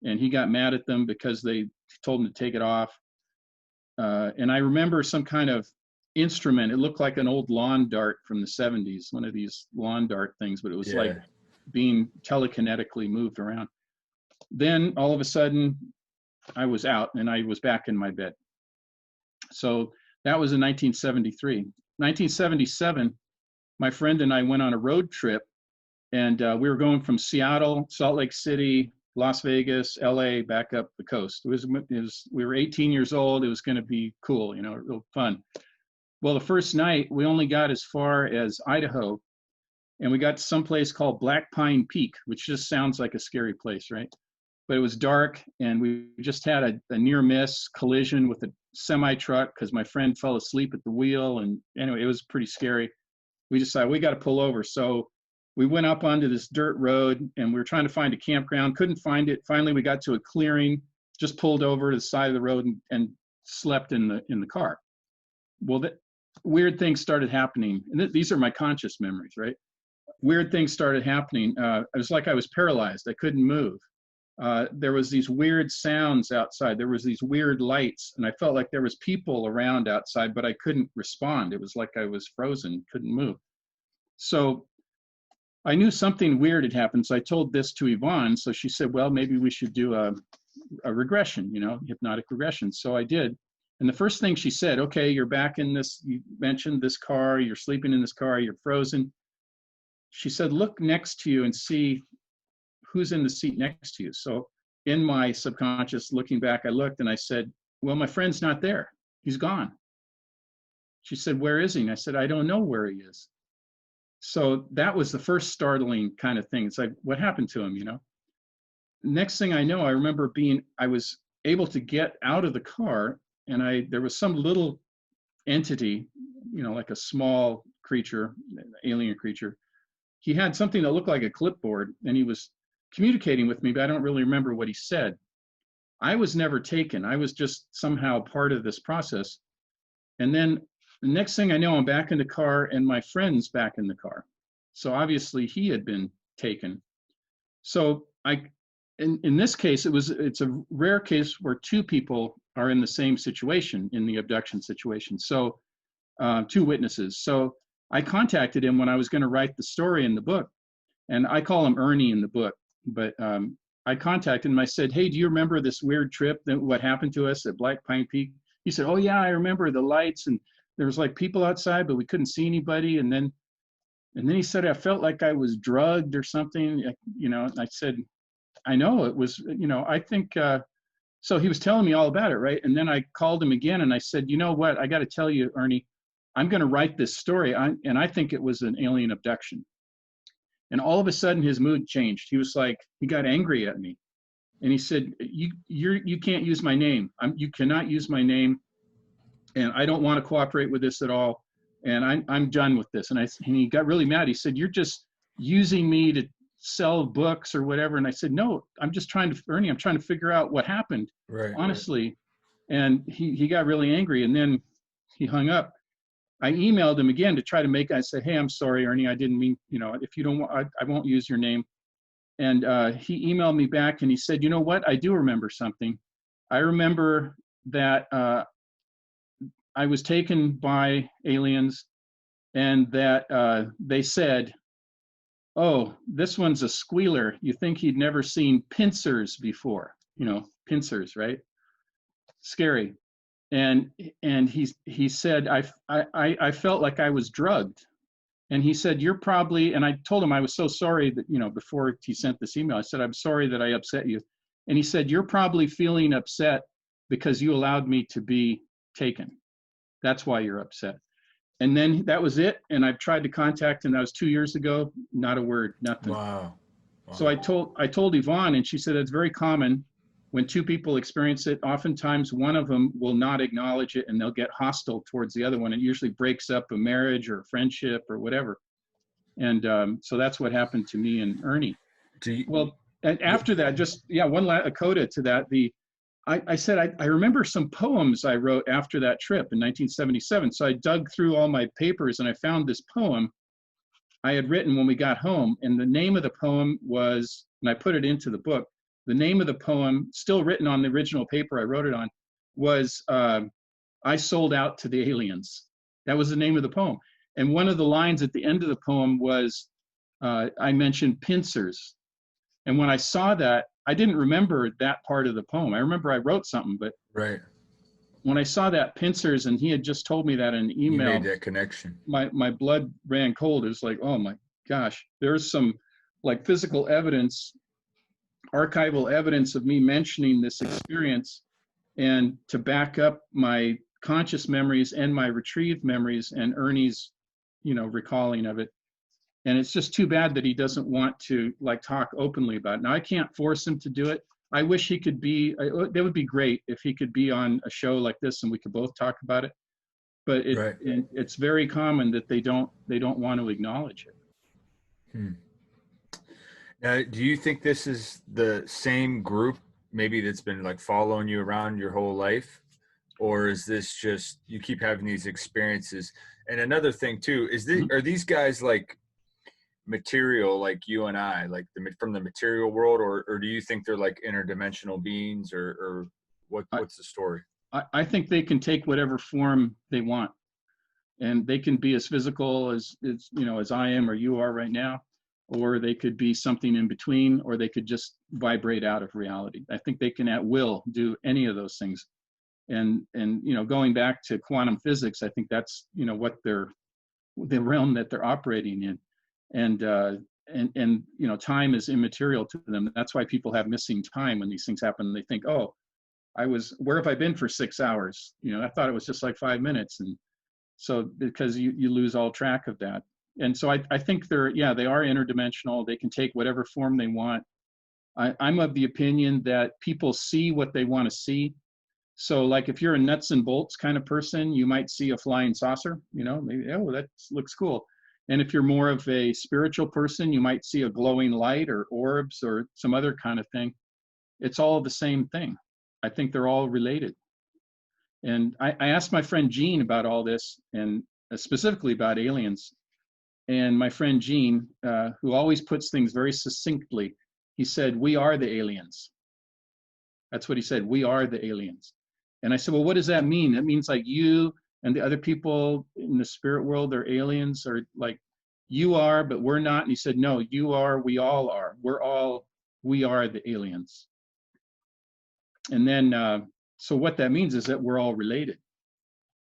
And he got mad at them because they told him to take it off. And I remember some kind of instrument. It looked like an old lawn dart from the 70s, one of these lawn dart things, but it was like being telekinetically moved around. Then all of a sudden I was out and I was back in my bed. So that was in 1973. 1977, my friend and I went on a road trip, and we were going from Seattle, Salt Lake City, Las Vegas, LA, back up the coast. We were 18 years old. It was going to be cool, you know, real fun. Well, the first night we only got as far as Idaho, and we got to some place called Black Pine Peak, which just sounds like a scary place, right? But it was dark, and we just had a near miss collision with a semi truck because my friend fell asleep at the wheel. And anyway, it was pretty scary. We decided we got to pull over. So we went up onto this dirt road, and we were trying to find a campground, couldn't find it. Finally, we got to a clearing, just pulled over to the side of the road and slept in the car. Well, weird things started happening. And these are my conscious memories, right? Weird things started happening. It was like I was paralyzed. I couldn't move. There was these weird sounds outside. There was these weird lights, and I felt like there was people around outside, but I couldn't respond. It was like I was frozen, couldn't move. So I knew something weird had happened. So I told this to Yvonne. So she said, well, maybe we should do a regression, you know, hypnotic regression. So I did. And the first thing she said, okay, you're back in this, you mentioned this car, you're sleeping in this car, you're frozen. She said, look next to you and see who's in the seat next to you. So in my subconscious, looking back, I looked and I said, well, my friend's not there. He's gone. She said, where is he? And I said, I don't know where he is. So that was the first startling kind of thing. It's like, what happened to him, you know? Next thing I know, I remember I was able to get out of the car, and there was some little entity, you know, like a small creature, alien creature. He had something that looked like a clipboard, and he was communicating with me, but I don't really remember what he said. I was never taken. I was just somehow part of this process. And then the next thing I know, I'm back in the car, and my friend's back in the car. So obviously he had been taken. So in this case, it's a rare case where two people are in the same situation, in the abduction situation. So two witnesses. So I contacted him when I was going to write the story in the book, and I call him Ernie in the book. But I contacted him. I said, "Hey, do you remember this weird trip that what happened to us at Black Pine Peak?" He said, "Oh yeah, I remember the lights, and there was like people outside, but we couldn't see anybody." And then he said, "I felt like I was drugged or something." You know, and I said, "I know it was. You know, I think." So he was telling me all about it, right? And then I called him again, and I said, "You know what? I got to tell you, Ernie, I'm going to write this story, and I think it was an alien abduction." And all of a sudden, his mood changed. He was like, he got angry at me, and he said, "You can't use my name. You cannot use my name, and I don't want to cooperate with this at all. And I'm done with this." And he got really mad. He said, "You're just using me to sell books or whatever." And I said, "No, I'm just Ernie, I'm trying to figure out what happened, Right. honestly." And he got really angry, and then he hung up. I emailed him again to try to I said, "Hey, I'm sorry, Ernie, I didn't mean, you know, if you don't want, I won't use your name." And he emailed me back, and he said, "You know what? I do remember something. I remember that I was taken by aliens, and that they said, 'Oh, this one's a squealer. You think he'd never seen pincers before?'" You know, pincers, right? Scary. And he said, I felt like I was drugged." And he said, "You're probably," and I told him I was so sorry that, you know, before he sent this email, I said, "I'm sorry that I upset you." And he said, "You're probably feeling upset because you allowed me to be taken. That's why you're upset." And then that was it. And I've tried to contact him. That was 2 years ago. Not a word, nothing. Wow. So I told Yvonne, and she said it's very common when two people experience it. Oftentimes, one of them will not acknowledge it, and they'll get hostile towards the other one. It usually breaks up a marriage or a friendship or whatever. And so that's what happened to me and Ernie. Do you, Well, and after that, just a coda to that. I said I remember some poems I wrote after that trip in 1977. So I dug through all my papers, and I found this poem I had written when we got home. And the name of the poem was, and I put it into the book, the name of the poem, still written on the original paper I wrote it on, was "I Sold Out to the Aliens." That was the name of the poem. And one of the lines at the end of the poem was, I mentioned pincers. And when I saw that, I didn't remember that part of the poem. I remember I wrote something, but right. when I saw that pincers, and he had just told me that in an You made email, that connection. my blood ran cold. It was like, oh my gosh, there's some like physical evidence, archival evidence of me mentioning this experience, and to back up my conscious memories and my retrieved memories and Ernie's, you know, recalling of it. And it's just too bad that he doesn't want to like talk openly about it. Now I can't force him to do it. I wish he could be, that would be great if he could be on a show like this and we could both talk about it. But Right. it's very common that they don't want to acknowledge it. Hmm. Now, do you think this is the same group maybe that's been like following you around your whole life? Or is this just you keep having these experiences? And another thing too, are these guys like material like you and I, like from the material world, or do you think they're like interdimensional beings, or what's the story? I think they can take whatever form they want, and they can be as physical as you know, as I am or you are right now, or they could be something in between, or they could just vibrate out of reality. I think they can at will do any of those things. And you know, going back to quantum physics, I think that's, you know, what the realm that they're operating in. And you know, time is immaterial to them. That's why people have missing time when these things happen. They think, oh, where have I been for 6 hours? You know, I thought it was just like 5 minutes. And so because you lose all track of that. And so I think they are interdimensional. They can take whatever form they want. I'm of the opinion that people see what they want to see. So like if you're a nuts and bolts kind of person, you might see a flying saucer, maybe, oh, that looks cool. And if you're more of a spiritual person, you might see a glowing light or orbs or some other kind of thing. It's all the same thing. I think they're all related. And I asked my friend Gene about all this, and specifically about aliens. And my friend Gene, who always puts things very succinctly, he said, "We are the aliens." That's what he said. We are the aliens. And I said, well, what does that mean? That means like you and the other people in the spirit world are aliens, or like you are, but we're not. And he said, no, you are, we all are. We are the aliens. And then, so what that means is that we're all related.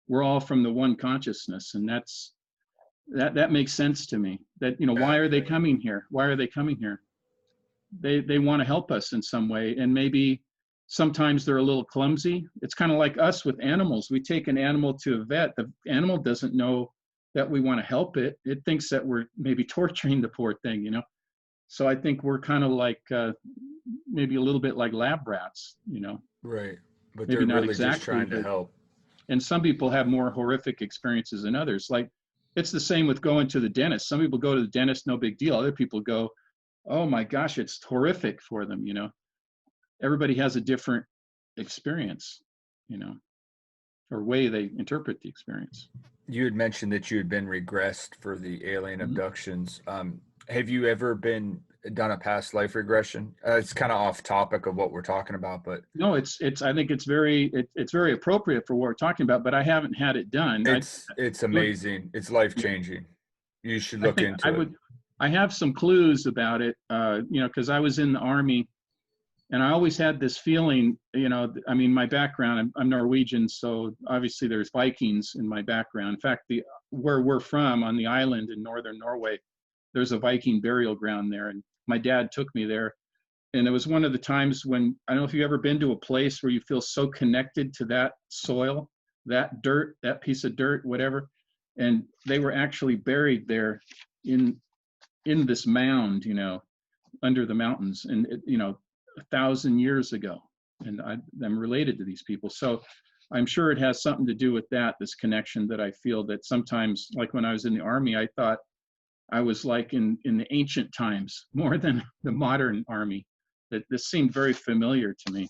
We're all from the one consciousness. And that makes sense to me. That, why are they coming here? Why are they coming here? They want to help us in some way. And maybe sometimes they're a little clumsy. It's kind of like us with animals. We take an animal to a vet. The animal doesn't know that we want to help it. It thinks that we're maybe torturing the poor thing, So I think we're kind of like maybe a little bit like lab rats, Right. But maybe they're not really just exactly, trying to but help. and some people have more horrific experiences than others. Like it's the same with going to the dentist. Some people go to the dentist, no big deal. Other people go, oh my gosh, it's horrific for them, Everybody has a different experience, or way they interpret the experience. You had mentioned that you had been regressed for the alien Mhm. abductions. Have you ever done a past life regression? It's kind of off topic of what we're talking about, but No, I think it's very appropriate for what we're talking about, but I haven't had it done. it's Look, amazing. It's life changing. You should I look think I into it. would, I have some clues about it, because I was in the Army and I always had this feeling, I mean, my background, I'm Norwegian, so obviously there's Vikings in my background. In fact, where we're from on the island in northern Norway, there's a Viking burial ground there. And my dad took me there. And it was one of the times when, I don't know if you've ever been to a place where you feel so connected to that soil, that dirt, that piece of dirt, whatever. And they were actually buried there in this mound, under the mountains, and 1,000 years ago. And I'm related to these people. So I'm sure it has something to do with that, this connection that I feel, that sometimes, like when I was in the Army, I thought I was like in the ancient times more than the modern Army. That this seemed very familiar to me.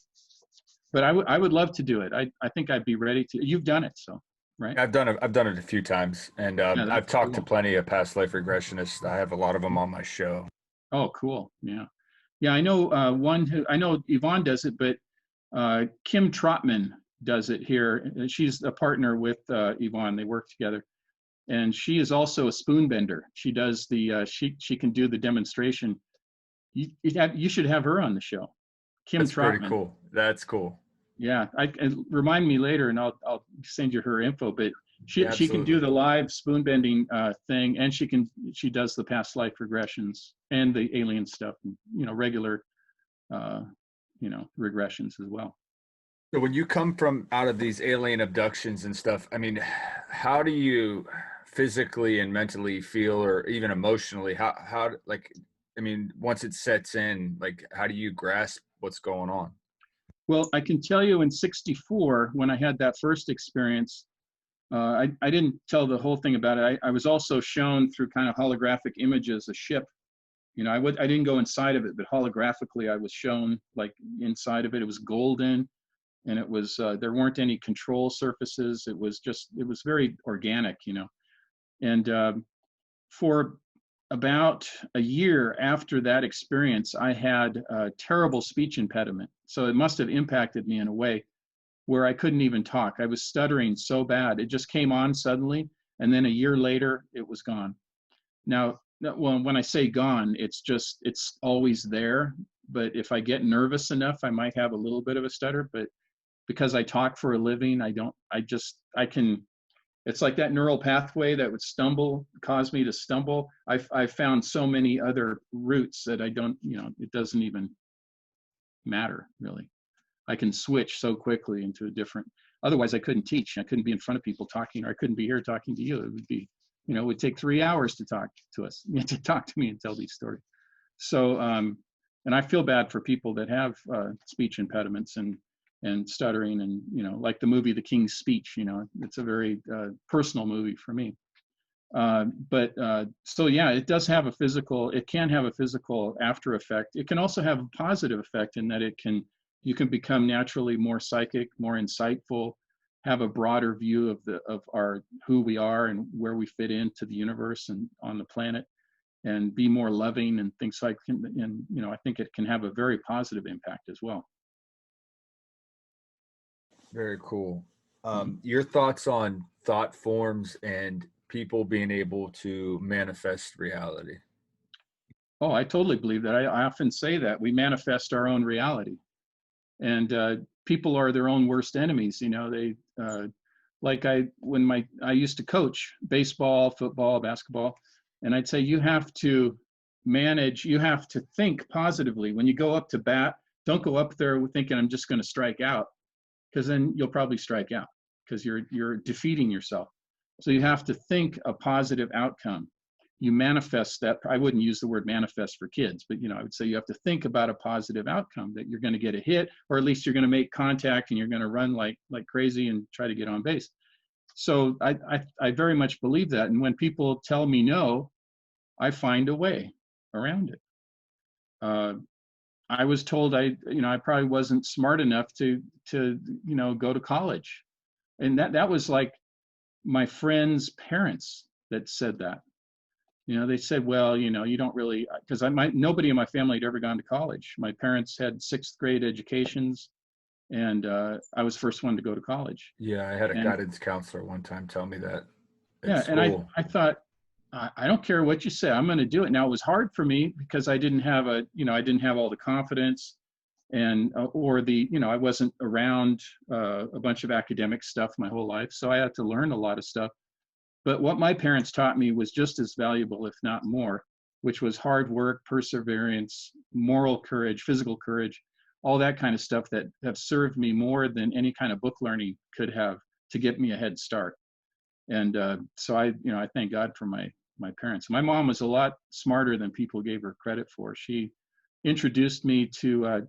But I would love to do it. I think I'd be ready to. You've done it, so right? I've done it a few times, and Yeah, I've that's talked to cool. plenty of past life regressionists. I have a lot of them on my show. Oh, cool. Yeah. Yeah, I know I know Yvonne does it, but Kim Trotman does it here. She's a partner with Yvonne. They work together, and she is also a spoon bender. She does she can do the demonstration. You should have her on the show, Kim That's pretty Trotman. cool. That's cool. Yeah, and remind me later, and I'll send you her info. But Yeah, she can do absolutely. the live spoon bending thing, and she does the past life regressions and the alien stuff, regular uh, regressions as well. So when you come from out of these alien abductions and stuff, I mean, how do you physically and mentally feel, or even emotionally? Like, I mean, once it sets in, like, how do you grasp what's going on? Well, I can tell you in '64 when I had that first experience, I didn't tell the whole thing about it. I was also shown through kind of holographic images a ship. I didn't go inside of it, but holographically I was shown like inside of it. It was golden, and it was there weren't any control surfaces. It was very organic, And for about a year after that experience, I had a terrible speech impediment. So it must have impacted me in a way where I couldn't even talk. I was stuttering so bad. It just came on suddenly. And then a year later, it was gone. Now, well, when I say gone, it's always there. But if I get nervous enough, I might have a little bit of a stutter. But because I talk for a living, I can, it's like that neural pathway that would cause me to stumble. I found so many other routes that I don't, it doesn't even matter really. I can switch so quickly into a different, otherwise I couldn't teach. I couldn't be in front of people talking, or I couldn't be here talking to you. it would take 3 hours to talk to us, to talk to me and tell these stories. So, and I feel bad for people that have speech impediments and stuttering, and like the movie The King's Speech. It's a very personal movie for me. So yeah, it does have it can have a physical after effect. It can also have a positive effect in that you can become naturally more psychic, more insightful, have a broader view of who we are and where we fit into the universe and on the planet, and be more loving and things like, and I think it can have a very positive impact as well. Very cool. Your thoughts on thought forms and people being able to manifest reality? Oh, I totally believe that. I often say that we manifest our own reality, and people are their own worst enemies. They I used to coach baseball, football, basketball, and I'd say you have to think positively. When you go up to bat, don't go up there thinking I'm just going to strike out, because then you'll probably strike out because you're defeating yourself. So you have to think a positive outcome. You manifest that. I wouldn't use the word manifest for kids, but I would say you have to think about a positive outcome, that you're going to get a hit, or at least you're going to make contact and you're going to run like crazy and try to get on base. So I very much believe that. And when people tell me no, I find a way around it. I was told I probably wasn't smart enough to go to college, and that was like my friends' parents that said that. They said, well, you don't really, because nobody in my family had ever gone to college. My parents had 6th grade educations, and I was the first one to go to college. Yeah, I had a guidance counselor one time tell me that. Yeah, and I thought, I don't care what you say, I'm going to do it. Now, it was hard for me because I didn't have I didn't have all the confidence, and I wasn't around a bunch of academic stuff my whole life, so I had to learn a lot of stuff. But what my parents taught me was just as valuable, if not more, which was hard work, perseverance, moral courage, physical courage, all that kind of stuff that have served me more than any kind of book learning could have to get me a head start. And so I thank God for my parents. My mom was a lot smarter than people gave her credit for. She introduced me to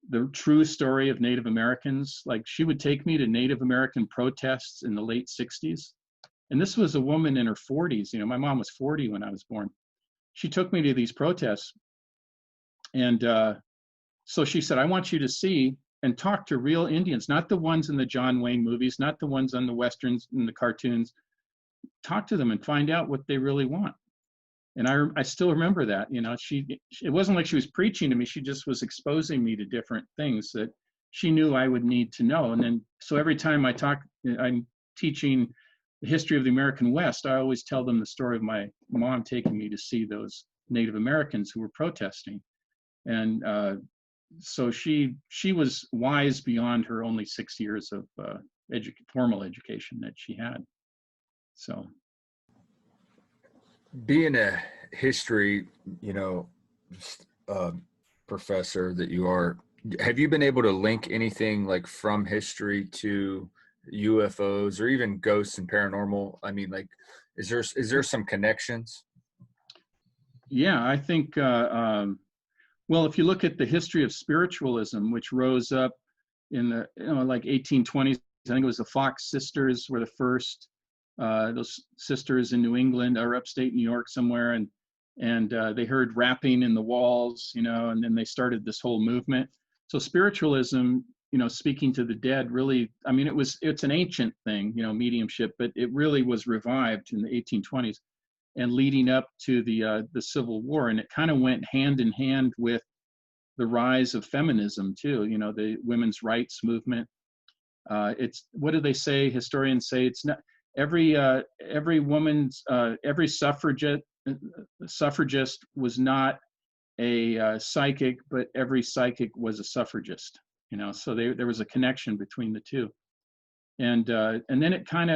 the true story of Native Americans. Like, she would take me to Native American protests in the late 60s. And this was a woman in her 40s. My mom was 40 when I was born. She took me to these protests. And so she said, I want you to see and talk to real Indians, not the ones in the John Wayne movies, not the ones on the Westerns and the cartoons. Talk to them and find out what they really want. And I still remember that. It wasn't like she was preaching to me. She just was exposing me to different things that she knew I would need to know. And then, so every time I'm teaching the history of the American West, I always tell them the story of my mom taking me to see those Native Americans who were protesting. And so she was wise beyond her only 6 years of formal education that she had. So, being a history, professor that you are, have you been able to link anything like from history to UFOs or even ghosts and paranormal? I mean, like, is there some connections? Yeah, I think, well, if you look at the history of spiritualism, which rose up in the like 1820s, I think it was the Fox sisters were the first, those sisters in New England or upstate New York somewhere, and they heard rapping in the walls, and then they started this whole movement. So spiritualism, speaking to the dead, really, I mean, it's an ancient thing, mediumship, but it really was revived in the 1820s and leading up to the Civil War, and it kind of went hand in hand with the rise of feminism too. The women's rights movement. It's, what do they say? Historians say it's not every woman's every suffragist was not a psychic, but every psychic was a suffragist. So there was a connection between the two, and then it kind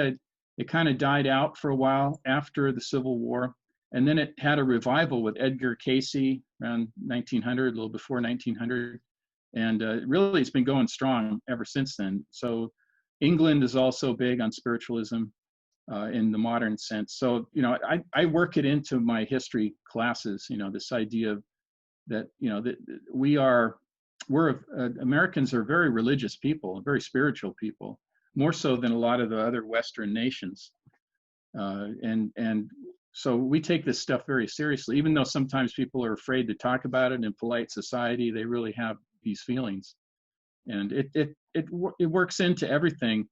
of died out for a while after the Civil War, and then it had a revival with Edgar Casey around 1900, a little before 1900, and really it's been going strong ever since then. So England is also big on spiritualism. in the modern sense. So, I work it into my history classes, this idea of that, that Americans are very religious people, very spiritual people, more so than a lot of the other Western nations. And so we take this stuff very seriously, even though sometimes people are afraid to talk about it in polite society. They really have these feelings, and it works into everything.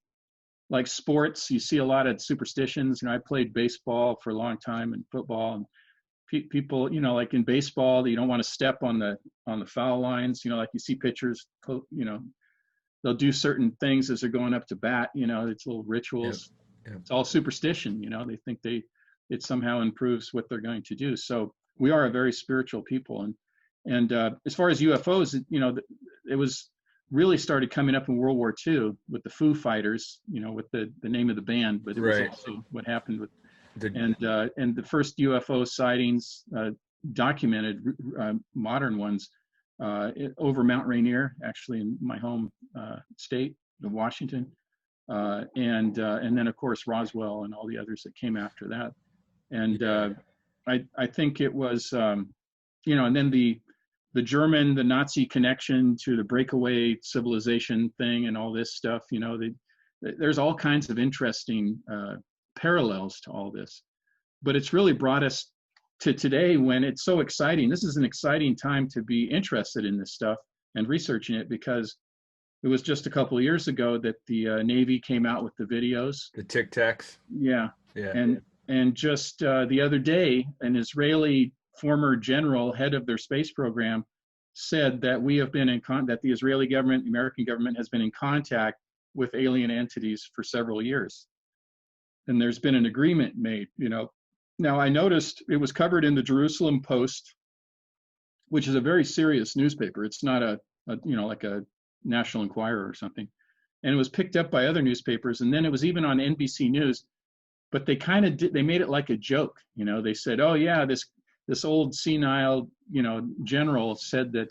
Like sports, you see a lot of superstitions. I played baseball for a long time and football, and people, like in baseball, you don't want to step on the foul lines. Like you see pitchers, they'll do certain things as they're going up to bat. It's little rituals. Yep. It's all superstition. They think it somehow improves what they're going to do. So we are a very spiritual people. And as far as UFOs, it was really started coming up in World War II with the Foo Fighters, with the name of the band, but it was also what happened with, and the first UFO sightings, documented, modern ones, over Mount Rainier, actually in my home state of Washington, and then of course Roswell and all the others that came after that. And I think it was, and then the Nazi connection to the breakaway civilization thing and all this stuff, there's all kinds of interesting parallels to all this. But it's really brought us to today when it's so exciting. This is an exciting time to be interested in this stuff and researching it, because it was just a couple of years ago that the Navy came out with the videos. The Tic Tacs. Yeah. Yeah. And just the other day, an Israeli former general, head of their space program, said that we have been that the Israeli government, the American government, has been in contact with alien entities for several years. And there's been an agreement made, Now, I noticed it was covered in the Jerusalem Post, which is a very serious newspaper. It's not like a National Enquirer or something. And it was picked up by other newspapers. And then it was even on NBC News, but they they made it like a joke. They said, oh yeah, this old senile, general said that,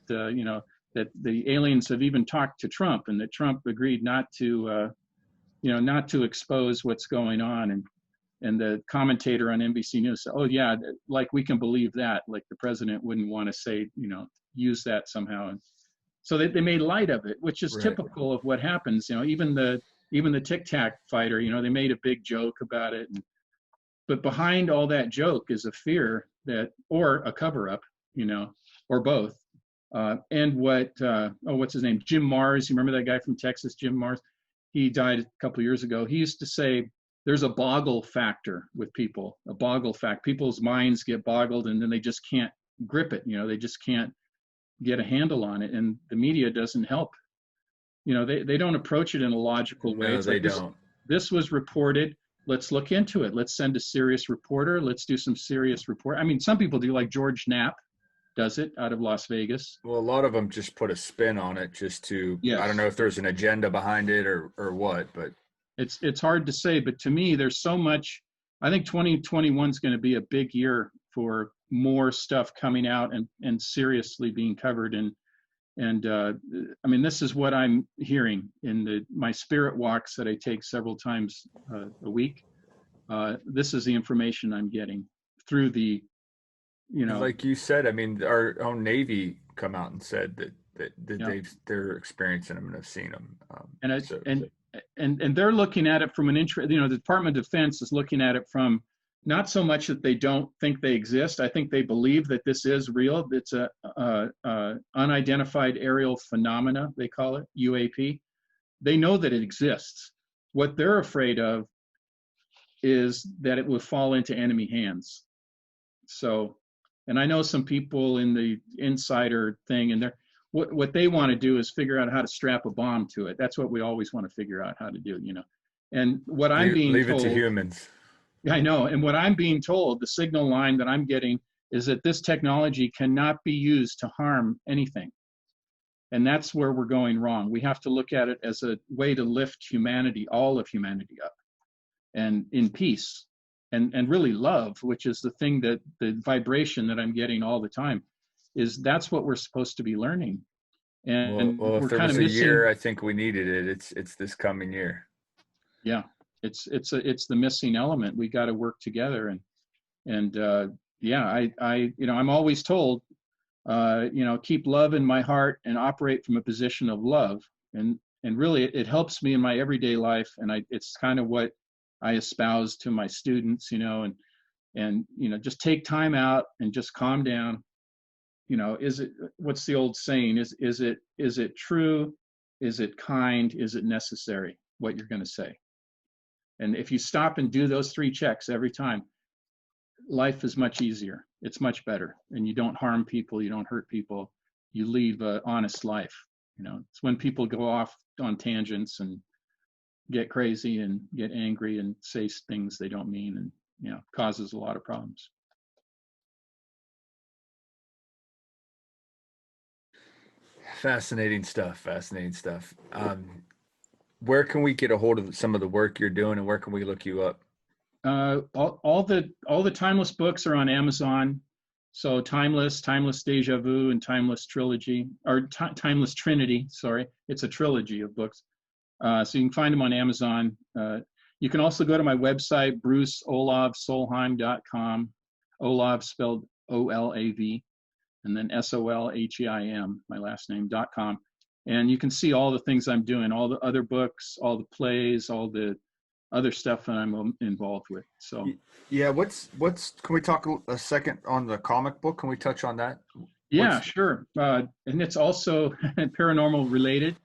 that the aliens have even talked to Trump, and that Trump agreed not to expose what's going on. And the commentator on NBC News said, oh yeah, like we can believe that, like the president wouldn't want to say, use that somehow. And so they made light of it, which is typical of what happens. Even the Tic Tac fighter, they made a big joke about it. But behind all that joke is a fear or a cover up, or both. And what's his name? Jim Mars. You remember that guy from Texas, Jim Mars? He died a couple of years ago. He used to say, there's a boggle factor with people, a boggle fact. People's minds get boggled and then they just can't grip it. They just can't get a handle on it. And the media doesn't help. They don't approach it in a logical way. No, they don't. This was reported. Let's look into it. Let's send a serious reporter. Let's do some serious report. I mean, some people do, like George Knapp does it out of Las Vegas. Well, a lot of them just put a spin on it just to, I don't know if there's an agenda behind it or what, but. It's hard to say, but to me, there's so much. I think 2021 is going to be a big year for more stuff coming out and seriously being covered. And I mean, this is what I'm hearing in my spirit walks that I take several times a week. This is the information I'm getting through the, like you said. I mean, our own Navy come out and said that they're experiencing them and have seen them. And they're looking at it from an interest. The Department of Defense is looking at it from not so much that they don't think they exist. I think they believe that this is real. It's a unidentified aerial phenomena, they call it, UAP. They know that it exists. What they're afraid of is that it will fall into enemy hands. So, and I know some people in the insider thing, and what they want to do is figure out how to strap a bomb to it. That's what we always want to figure out how to do, And what I'm being told, leave it to humans. Yeah, I know. And what I'm being told, the signal line that I'm getting, is that this technology cannot be used to harm anything. And that's where we're going wrong. We have to look at it as a way to lift humanity, all of humanity up, and in peace, and really love, which is the thing that the vibration that I'm getting all the time. That's what we're supposed to be learning. And well, if there was a year I think we needed it, it's this coming year. Yeah. it's the missing element. We got to work together. And yeah, I'm always told, keep love in my heart and operate from a position of love. And really it helps me in my everyday life. And it's kind of what I espouse to my students, and just take time out and just calm down. What's the old saying? Is it true? Is it kind? Is it necessary? What you're going to say. And if you stop and do those 3 checks every time, life is much easier. It's much better. And you don't harm people. You don't hurt people. You lead an honest life. It's when people go off on tangents and get crazy and get angry and say things they don't mean, and, causes a lot of problems. Fascinating stuff. Fascinating stuff. Where can we get a hold of some of the work you're doing, and where can we look you up? All the Timeless books are on Amazon. So Timeless Deja Vu, and Timeless Trilogy, or Timeless Trinity. Sorry, it's a trilogy of books. So you can find them on Amazon. You can also go to my website, bruceolavsolheim.com. Olav spelled O-L-A-V, and then S-O-L-H-E-I-M, my last name.com. And you can see all the things I'm doing, all the other books, all the plays, all the other stuff that I'm involved with. So yeah, can we talk a second on the comic book? Can we touch on that? Yeah, sure. And it's also paranormal related.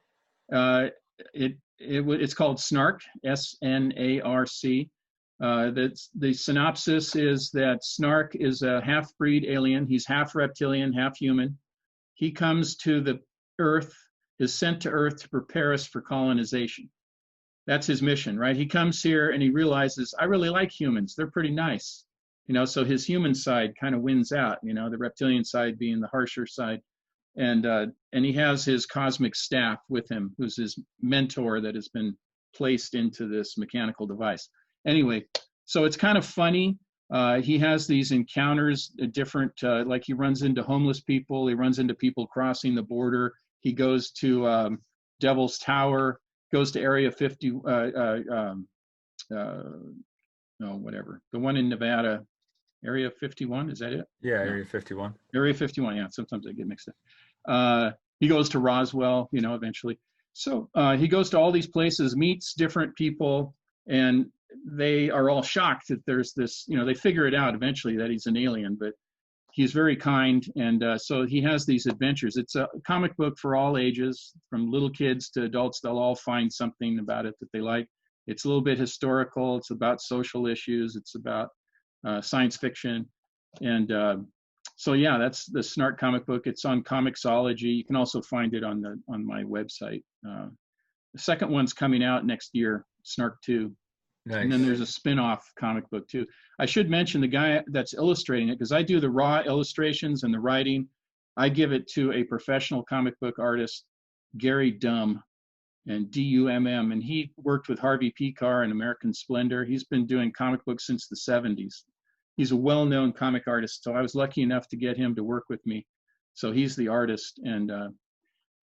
It's called Snark, S-N-A-R-C. The synopsis is that Snark is a half-breed alien. He's half reptilian, half human. He comes to the Earth, is sent to Earth to prepare us for colonization. That's his mission, right? He comes here and he realizes, I really like humans. They're pretty nice. So his human side kind of wins out, the reptilian side being the harsher side. And he has his cosmic staff with him, who's his mentor that has been placed into this mechanical device. Anyway, so it's kind of funny. He has these encounters, different, like he runs into homeless people. He runs into people crossing the border. He goes to Devil's Tower, goes to Area 50, whatever. The one in Nevada, Area 51, is that it? Yeah, Area 51. Area 51, yeah, sometimes I get mixed up. He goes to Roswell, eventually. So he goes to all these places, meets different people, and they are all shocked that there's this, they figure it out eventually that he's an alien, but he's very kind. And so he has these adventures. It's a comic book for all ages, from little kids to adults. They'll all find something about it that they like. It's a little bit historical. It's about social issues. It's about science fiction. And so, yeah, that's the Snark comic book. It's on Comixology. You can also find it on my website. The second one's coming out next year, Snark 2. Nice. And then there's a spin-off comic book too. I should mention the guy that's illustrating it, because I do the raw illustrations and the writing. I give it to a professional comic book artist, Gary Dumm, and D-U-M-M, and he worked with Harvey Pekar and American Splendor. He's been doing comic books since the 70s. He's a well-known comic artist, so I was lucky enough to get him to work with me. So he's the artist, and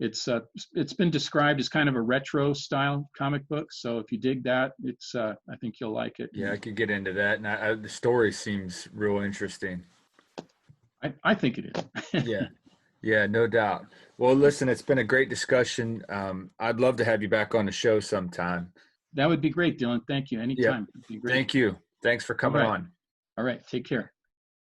it's been described as kind of a retro style comic book. So if you dig that, I think you'll like it. Yeah, I could get into that. And the story seems real interesting. I think it is. Yeah, no doubt. Well, listen, it's been a great discussion. I'd love to have you back on the show sometime. That would be great, Dylan. Thank you. Anytime. Yep. Thank you. Thanks for coming on. All right. Take care.